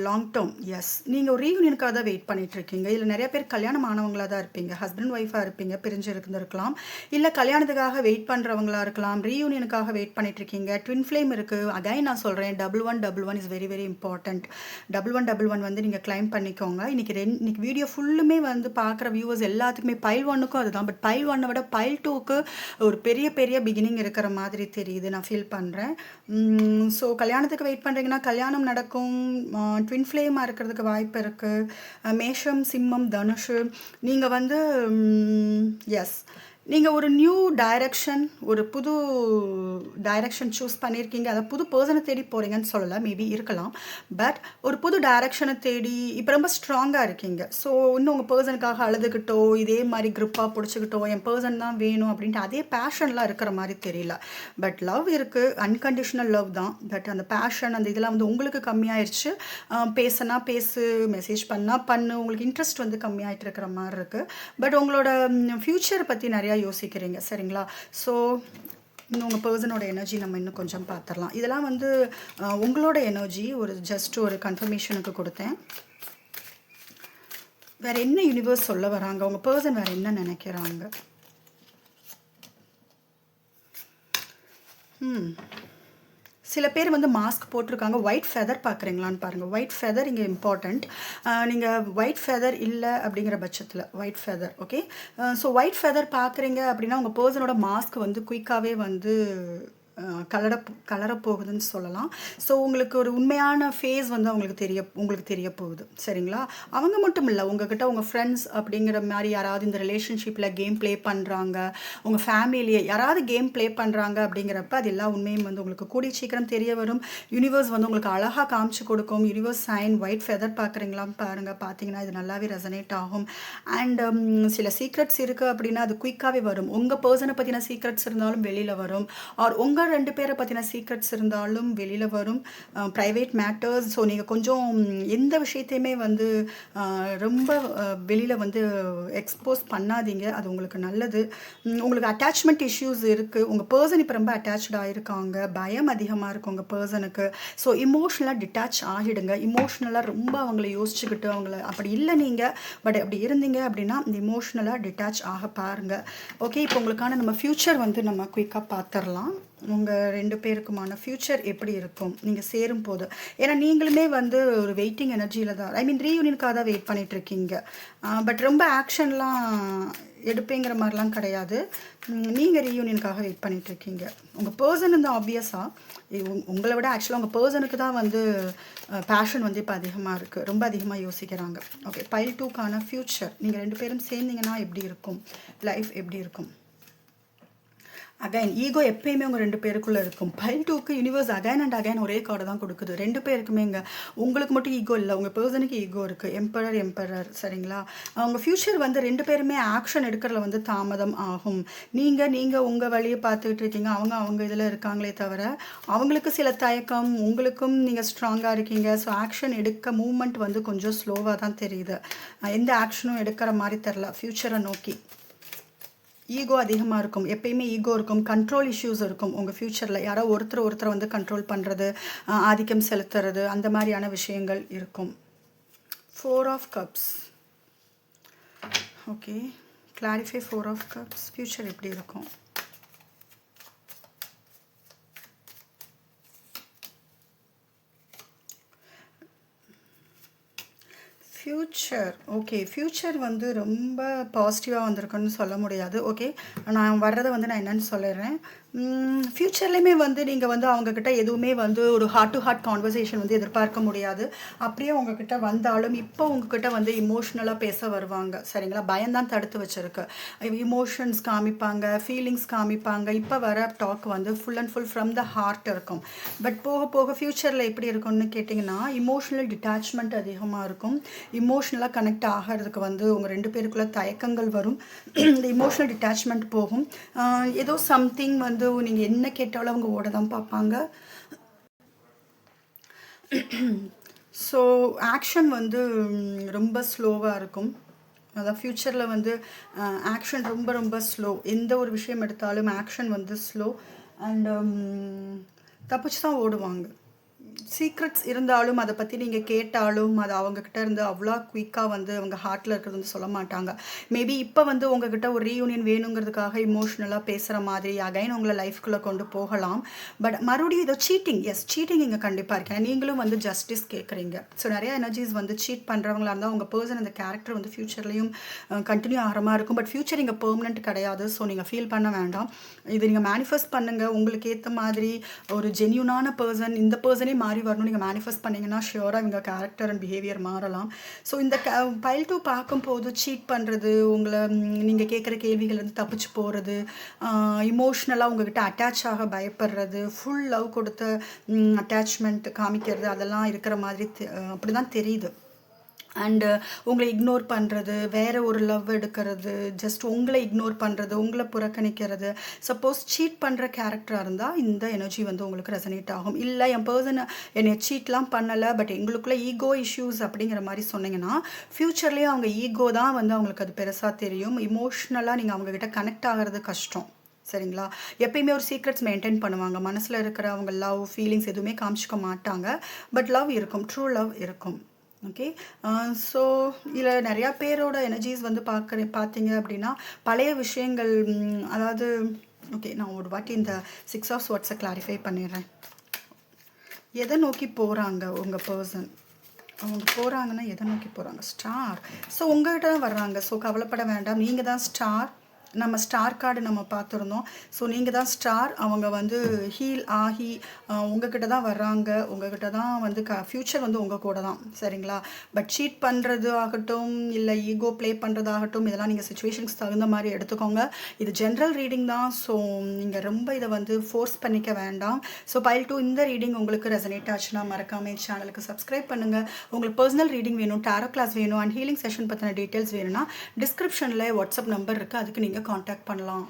லாங் டேர்ம், எஸ். நீங்கள் ஒரு ரீயூனியனுக்காக தான் வெயிட் பண்ணிகிட்ருக்கீங்க. இல்லை நிறைய பேர் கல்யாணம் ஆனவங்களாக தான் இருப்பீங்க, ஹஸ்பண்ட் ஒய்ஃபாக இருப்பீங்க, பிரிஞ்சு இருந்திருக்கலாம். இல்லை கல்யாணத்துக்காக வெயிட் பண்ணுறவங்களா இருக்கலாம், ரீயூனியனுக்காக வெயிட் பண்ணிகிட்ருக்கீங்க. ட்வின் ஃப்ளேம் இருக்குது. அகைன் நான் சொல்கிறேன், 1111 இஸ் வெரி வெரி இம்பார்ட்டண்ட். 1111 வந்து நீங்கள் கிளைம் பண்ணிக்கோங்க. இன்னைக்கு வீடியோ ஃபுல்லுமே வந்து பார்க்குற வியூவர்ஸ் எல்லாத்துக்குமே பைல் 1க்கும் அதுதான். பட் பைல் 1 விட பைல் 2க்கு ஒரு பெரிய பெரிய பிகினிங் இருக்கிற மாதிரி தெரியுது, நான் ஃபீல் பண்ணுறேன். ஸோ கல்யாணத்துக்கு வெயிட் பண்ணுறீங்கன்னா கல்யாணம் நடக்கும். ட்வின் ஃப்ளேமாக இருக்கிறதுக்கு வாய்ப்பு இருக்குது. மேஷம், சிம்மம், தனுஷு, நீங்கள் வந்து எஸ், நீங்கள் ஒரு நியூ டைரக்ஷன், ஒரு புது டைரக்ஷன் சூஸ் பண்ணியிருக்கீங்க. அதை புது பர்சனை தேடி போகிறீங்கன்னு சொல்லலை, மேபி இருக்கலாம். பட் ஒரு புது டைரக்ஷனை தேடி இப்போ ரொம்ப ஸ்ட்ராங்காக இருக்கீங்க. ஸோ இன்னும் உங்கள் பர்சனுக்காக அழுதுகிட்டோ, இதே மாதிரி க்ரிப்பாக பிடிச்சிக்கிட்டோ, என் பர்சன் தான் வேணும் அப்படின்ட்டு அதே பேஷன்லாம் இருக்கிற மாதிரி தெரியல. பட் லவ் இருக்குது, அன்கண்டிஷனல் லவ் தான். பட் அந்த பேஷன், அந்த இதெல்லாம் வந்து உங்களுக்கு கம்மியாயிடுச்சு. பேசுனா பேசு, மெசேஜ் பண்ணால் பண்ணு, உங்களுக்கு இன்ட்ரெஸ்ட் வந்து கம்மியாயிட்டு இருக்கிற மாதிரி இருக்குது. பட் உங்களோட ஃப்யூச்சரை பற்றி நிறையா யோசிக்கிறீங்க, சரிங்களா? ஸோ இன்னும் உங்கள் பர்சனோட எனர்ஜி நம்ம இன்னும் கொஞ்சம் பார்த்துடலாம். இதெல்லாம் வந்து உங்களோட எனர்ஜி, ஒரு ஜஸ்ட் ஒரு கன்ஃபர்மேஷனுக்கு கொடுத்தேன். வேறு என்ன யூனிவர்ஸ் சொல்ல வராங்க, உங்கள் பர்சன் வேறு என்ன நினைக்கிறாங்க? சில பேர் வந்து மாஸ்க் போட்டிருக்காங்க. ஒயிட் ஃபெதர் பார்க்குறீங்களான்னு பாருங்கள். ஒயிட் ஃபெதர் இங்கே இம்பார்ட்டண்ட். நீங்கள் ஒயிட் ஃபெதர் இல்லை அப்படிங்கிற பட்சத்தில் white feather, okay. So white feather பார்க்குறீங்க அப்படின்னா உங்கள் பர்சனோட மாஸ்க் வந்து குயிக்காகவே வந்து கலரப்போகுதுன்னு சொல்லலாம். ஸோ உங்களுக்கு ஒரு உண்மையான ஃபேஸ் வந்து உங்களுக்கு தெரிய போகுது, சரிங்களா? அவங்க மட்டும் இல்லை, உங்ககிட்ட உங்கள் ஃப்ரெண்ட்ஸ் அப்படிங்கிற மாதிரி யாராவது இந்த ரிலேஷன்ஷிப்பில் கேம் ப்ளே பண்ணுறாங்க, உங்கள் ஃபேமிலியே யாராவது கேம் ப்ளே பண்ணுறாங்க அப்படிங்கிறப்ப அது எல்லா உண்மையும் வந்து உங்களுக்கு கூடிய சீக்கிரம் தெரிய வரும். யூனிவர்ஸ் வந்து உங்களுக்கு அழகாக காமிச்சு கொடுக்கும். யூனிவர்ஸ் சைன் ஒயிட் ஃபெதர் பார்க்குறீங்களான்னு பாருங்கள். பார்த்தீங்கன்னா இது நல்லாவே ரெசனேட் ஆகும். அண்ட் சில சீக்ரெட்ஸ் இருக்குது அப்படின்னா அது குயிக்காகவே வரும். உங்கள் பர்சனை பற்றின சீக்ரெட்ஸ் இருந்தாலும் வெளியில் வரும். ஆர் உங்கள் 2 பேரை பற்றின சீக்ரெட்ஸ் இருந்தாலும் வெளியில் வரும். Private matters. ஸோ நீங்கள் கொஞ்சம் எந்த விஷயத்தையுமே வந்து ரொம்ப வெளியில் வந்து எக்ஸ்போஸ் பண்ணாதீங்க, அது உங்களுக்கு நல்லது. உங்களுக்கு அட்டாச்மெண்ட் இஷ்யூஸ் இருக்குது. உங்கள் பர்சன் இப்போ ரொம்ப அட்டாச்சாக இருக்காங்க, பயம் அதிகமாக இருக்குது உங்கள் பர்சனுக்கு. ஸோ இமோஷ்னலாக டிட்டாச் ஆகிடுங்க. இமோஷ்னலாக ரொம்ப அவங்கள யோசிச்சுக்கிட்டு அவங்கள அப்படி இல்லை நீங்கள், பட் அப்படி இருந்தீங்க அப்படின்னா இந்த இமோஷ்னலாக டிட்டாச் ஆக பாருங்கள், ஓகே. இப்போ உங்களுக்கான நம்ம ஃப்யூச்சர் வந்து நம்ம குயிக்காக பார்த்துடலாம். உங்கள் 2 பேருக்குமான ஃப்யூச்சர் எப்படி இருக்கும் நீங்கள் சேரும் போது? ஏன்னா நீங்களுமே வந்து ஒரு வெயிட்டிங் எனர்ஜியில் தான், ஐ மீன் ரீயூனியனுக்காக தான் வெயிட் பண்ணிகிட்ருக்கீங்க. பட் ரொம்ப ஆக்ஷன்லாம் எடுப்பேங்கிற மாதிரிலாம் கிடையாது. நீங்கள் ரீயூனியனுக்காக வெயிட் பண்ணிகிட்ருக்கீங்க. உங்கள் பர்சன் வந்து ஆப்வியஸாக உங்களை விட ஆக்சுவலாக உங்கள் பர்சனுக்கு தான் வந்து பேஷன் வந்து இப்போ அதிகமாக இருக்குது, ரொம்ப அதிகமாக யோசிக்கிறாங்க. ஓகே, பைல் 2க்கான ஃப்யூச்சர் நீங்கள் 2 பேரும் சேர்ந்தீங்கன்னா எப்படி இருக்கும், லைஃப் எப்படி இருக்கும்? அகைன் ஈகோ எப்பயுமே உங்கள் 2 பேருக்குள்ளே இருக்கும். பைல் 2க்கு யூனிவர்ஸ் அகைன் அண்ட் அகைன் ஒரே கார்டு தான் கொடுக்குது. 2 பேருக்குமே இங்கே உங்களுக்கு மட்டும் ஈகோ இல்லை, உங்கள் பர்சனுக்கு ஈகோ இருக்குது. எம்பரர், சரிங்களா? அவங்க ஃப்யூச்சர் வந்து 2 பேருமே ஆக்ஷன் எடுக்கிறதுல வந்து தாமதம் ஆகும். நீங்கள் உங்கள் வழியை பார்த்துக்கிட்டு இருக்கீங்க, அவங்க இதில் இருக்காங்களே தவிர அவங்களுக்கு சில தயக்கம், உங்களுக்கும் நீங்கள் ஸ்ட்ராங்காக இருக்கீங்க. ஸோ ஆக்ஷன் எடுக்க மூமெண்ட் வந்து கொஞ்சம் ஸ்லோவாக தான் தெரியுது. எந்த ஆக்ஷனும் எடுக்கிற மாதிரி தெரில ஃப்யூச்சரை நோக்கி. ஈகோ அதிகமாக இருக்கும், எப்பயுமே ஈகோ இருக்கும். கண்ட்ரோல் இஷ்யூஸ் இருக்கும் உங்கள் ஃப்யூச்சரில். யாரோ ஒருத்தரை வந்து கண்ட்ரோல் பண்ணுறது, ஆதிக்கம் செலுத்துறது, அந்த மாதிரியான விஷயங்கள் இருக்கும். 4 of cups, okay. Clarify 4 of cups. Future எப்படி இருக்கும்? Future, okay. ஃப்யூச்சர் வந்து ரொம்ப பாசிட்டிவாக வந்திருக்குன்னு சொல்ல முடியாது, ஓகே. நான் வர்றதை வந்து நான் என்னென்னு சொல்லிடுறேன். ஃப்யூச்சர்லேயுமே வந்து நீங்கள் வந்து அவங்கக்கிட்ட எதுவுமே வந்து ஒரு ஹார்ட் டு ஹார்ட் கான்வர்சேஷன் வந்து எதிர்பார்க்க முடியாது. அப்படியே உங்ககிட்ட வந்தாலும் இப்போ உங்ககிட்ட வந்து இமோஷ்னலாக பேச வருவாங்க. சரிங்களா? பயம்தான் தடுத்து வச்சிருக்கு. இமோஷன்ஸ் காமிப்பாங்க, ஃபீலிங்ஸ் காமிப்பாங்க. இப்போ வர டாக் வந்து full and full from the heart இருக்கும். பட் போக போக ஃப்யூச்சரில் எப்படி இருக்கும்னு கேட்டிங்கன்னா, இமோஷனல் டிட்டாச்மெண்ட் அதிகமாக இருக்கும். இமோஷ்னலாக கனெக்ட் ஆகிறதுக்கு வந்து உங்கள் 2 பேருக்குள்ள தயக்கங்கள் வரும். இந்த இமோஷனல் டிட்டாச்மெண்ட் போகும். ஏதோ சம்திங் வந்து நீங்கள் என்ன கேட்டாலும் அவங்க ஓட தான் பார்ப்பாங்க. ஸோ ஆக்ஷன் வந்து ரொம்ப ஸ்லோவாக இருக்கும். அதான் ஃப்யூச்சரில் வந்து ஆக்ஷன் ரொம்ப ரொம்ப ஸ்லோ. எந்த ஒரு விஷயம் எடுத்தாலும் ஆக்ஷன் வந்து ஸ்லோ. அண்ட் தப்பிச்சு தான் ஓடுவாங்க. சீக்ரெட்ஸ் இருந்தாலும் அதை பற்றி நீங்கள் கேட்டாலும் அது அவங்கக்கிட்ட இருந்து அவ்வளோ குயிக்காக வந்து அவங்க ஹார்ட்டில் இருக்கிறது வந்து சொல்ல மாட்டாங்க. மேபி இப்போ வந்து உங்ககிட்ட ஒரு ரீயூனியன் வேணுங்கிறதுக்காக இமோஷ்னலாக பேசுகிற மாதிரி அகைன் உங்களை லைஃப்குள்ளே கொண்டு போகலாம். பட் மறுபடியும் இதோ சீட்டிங், எஸ் சீட்டிங் இங்கே கண்டிப்பாக இருக்கேன். நீங்களும் வந்து ஜஸ்டிஸ் கேட்குறீங்க. ஸோ நிறைய எனர்ஜிஸ் வந்து சீட் பண்ணுறவங்களா இருந்தால் உங்கள் பர்சன் அந்த கேரக்டர் வந்து ஃப்யூச்சர்லேயும் கண்டினியூ ஆகிற மாதிரி இருக்கும். பட் ஃப்யூச்சர் இங்கே பெர்மனெண்ட் கிடையாது. ஸோ நீங்கள் ஃபீல் பண்ண வேண்டாம். இது நீங்கள் மேனிஃபெஸ்ட் பண்ணுங்கள். உங்களுக்கு ஏற்ற மாதிரி ஒரு ஜென்யூனான பர்சன், இந்த பர்சனே மாறி வரணும் நீங்கள் மேனிஃபெஸ்ட் பண்ணிங்கன்னா ஷியோராக இவங்க கேரக்டர் அண்ட் பிஹேவியர் மாறலாம். ஸோ இந்த பைல் 2 பார்க்கும்போது சீட் பண்ணுறது, உங்களை நீங்கள் கேட்குற கேள்விகள் வந்து தப்பிச்சு போகிறது, இமோஷ்னலாக உங்ககிட்ட அட்டாச் ஆக பயப்படுறது, ஃபுல் லவ் கொடுத்த அட்டாச்மெண்ட் காமிக்கிறது, அதெல்லாம் இருக்கிற மாதிரி அப்படி தான் தெரியுது. அண்டு உங்களை இக்னோர் பண்ணுறது, வேறு ஒரு லவ் எடுக்கிறது, ஜஸ்ட் உங்களை இக்னோர் பண்ணுறது, உங்களை புறக்கணிக்கிறது. சப்போஸ் சீட் பண்ணுற கேரக்டராக இருந்தால் இந்த எனர்ஜி வந்து உங்களுக்கு ரெசனேட் ஆகும். இல்லை என் பர்சனை என்னை சீட்லாம் பண்ணலை, பட் எங்களுக்குள்ளே ஈகோ இஷ்யூஸ் அப்படிங்கிற மாதிரி சொன்னீங்கன்னா ஃப்யூச்சர்லேயே அவங்க ஈகோ தான் வந்து அவங்களுக்கு அது பெருசாக தெரியும். இமோஷ்னலாக நீங்கள் அவங்கக்கிட்ட கனெக்ட் ஆகிறது கஷ்டம். சரிங்களா? எப்பயுமே ஒரு சீக்ரெட்ஸ் மெயின்டைன் பண்ணுவாங்க. மனசில் இருக்கிற அவங்க லவ் ஃபீலிங்ஸ் எதுவுமே காமிச்சிக்க மாட்டாங்க. பட் லவ் இருக்கும், ட்ரூ லவ் இருக்கும். ஓகே. ஸோ இதில் நிறையா பேரோட எனர்ஜிஸ் வந்து பார்த்தீங்க அப்படின்னா பழைய விஷயங்கள், அதாவது ஓகே நான் ஒரு வாட்டி இந்த 6 ஆஃப் ஸ்வார்ட்ஸை கிளாரிஃபை பண்ணிடுறேன். எதை நோக்கி போகிறாங்க உங்கள் பர்சன்? அவங்க போகிறாங்கன்னா எதை நோக்கி போகிறாங்க? ஸ்டார். ஸோ உங்கள்கிட்ட தான் வர்றாங்க. ஸோ கவலைப்பட வேண்டாம். நீங்கள் தான் ஸ்டார். நம்ம ஸ்டார் கார்டு நம்ம பார்த்துருந்தோம். ஸோ நீங்கள் தான் ஸ்டார். அவங்க வந்து ஹீல் ஆகி உங்ககிட்ட தான் வர்றாங்க. உங்ககிட்ட தான் வந்து ஃப்யூச்சர் வந்து உங்கள் கூட தான். சரிங்களா? பட் சீட் பண்ணுறது ஆகட்டும், இல்லை ஈகோ ப்ளே பண்ணுறதாகட்டும், இதெல்லாம் நீங்கள் சுச்சுவேஷன்ஸ் தகுந்த மாதிரி எடுத்துக்கோங்க. இது ஜென்ரல் ரீடிங் தான். ஸோ நீங்கள் ரொம்ப இதை வந்து ஃபோர்ஸ் பண்ணிக்க வேண்டாம். ஸோ பைல் 2 இந்த ரீடிங் உங்களுக்கு ரெசனேட் ஆச்சுன்னா மறக்காமல் சேனலுக்கு சப்ஸ்கிரைப் பண்ணுங்கள். உங்களுக்கு பர்சனல் ரீடிங் வேணும், டாரோ கிளாஸ் வேணும், அண்ட் ஹீலிங் செஷன் பற்றின டீட்டெயில்ஸ் வேணும்னா டிஸ்கிரிப்ஷனில் வாட்ஸ்அப் நம்பர் இருக்குது. அதுக்கு நீங்கள் காண்டாக்ட் பண்ணலாம்.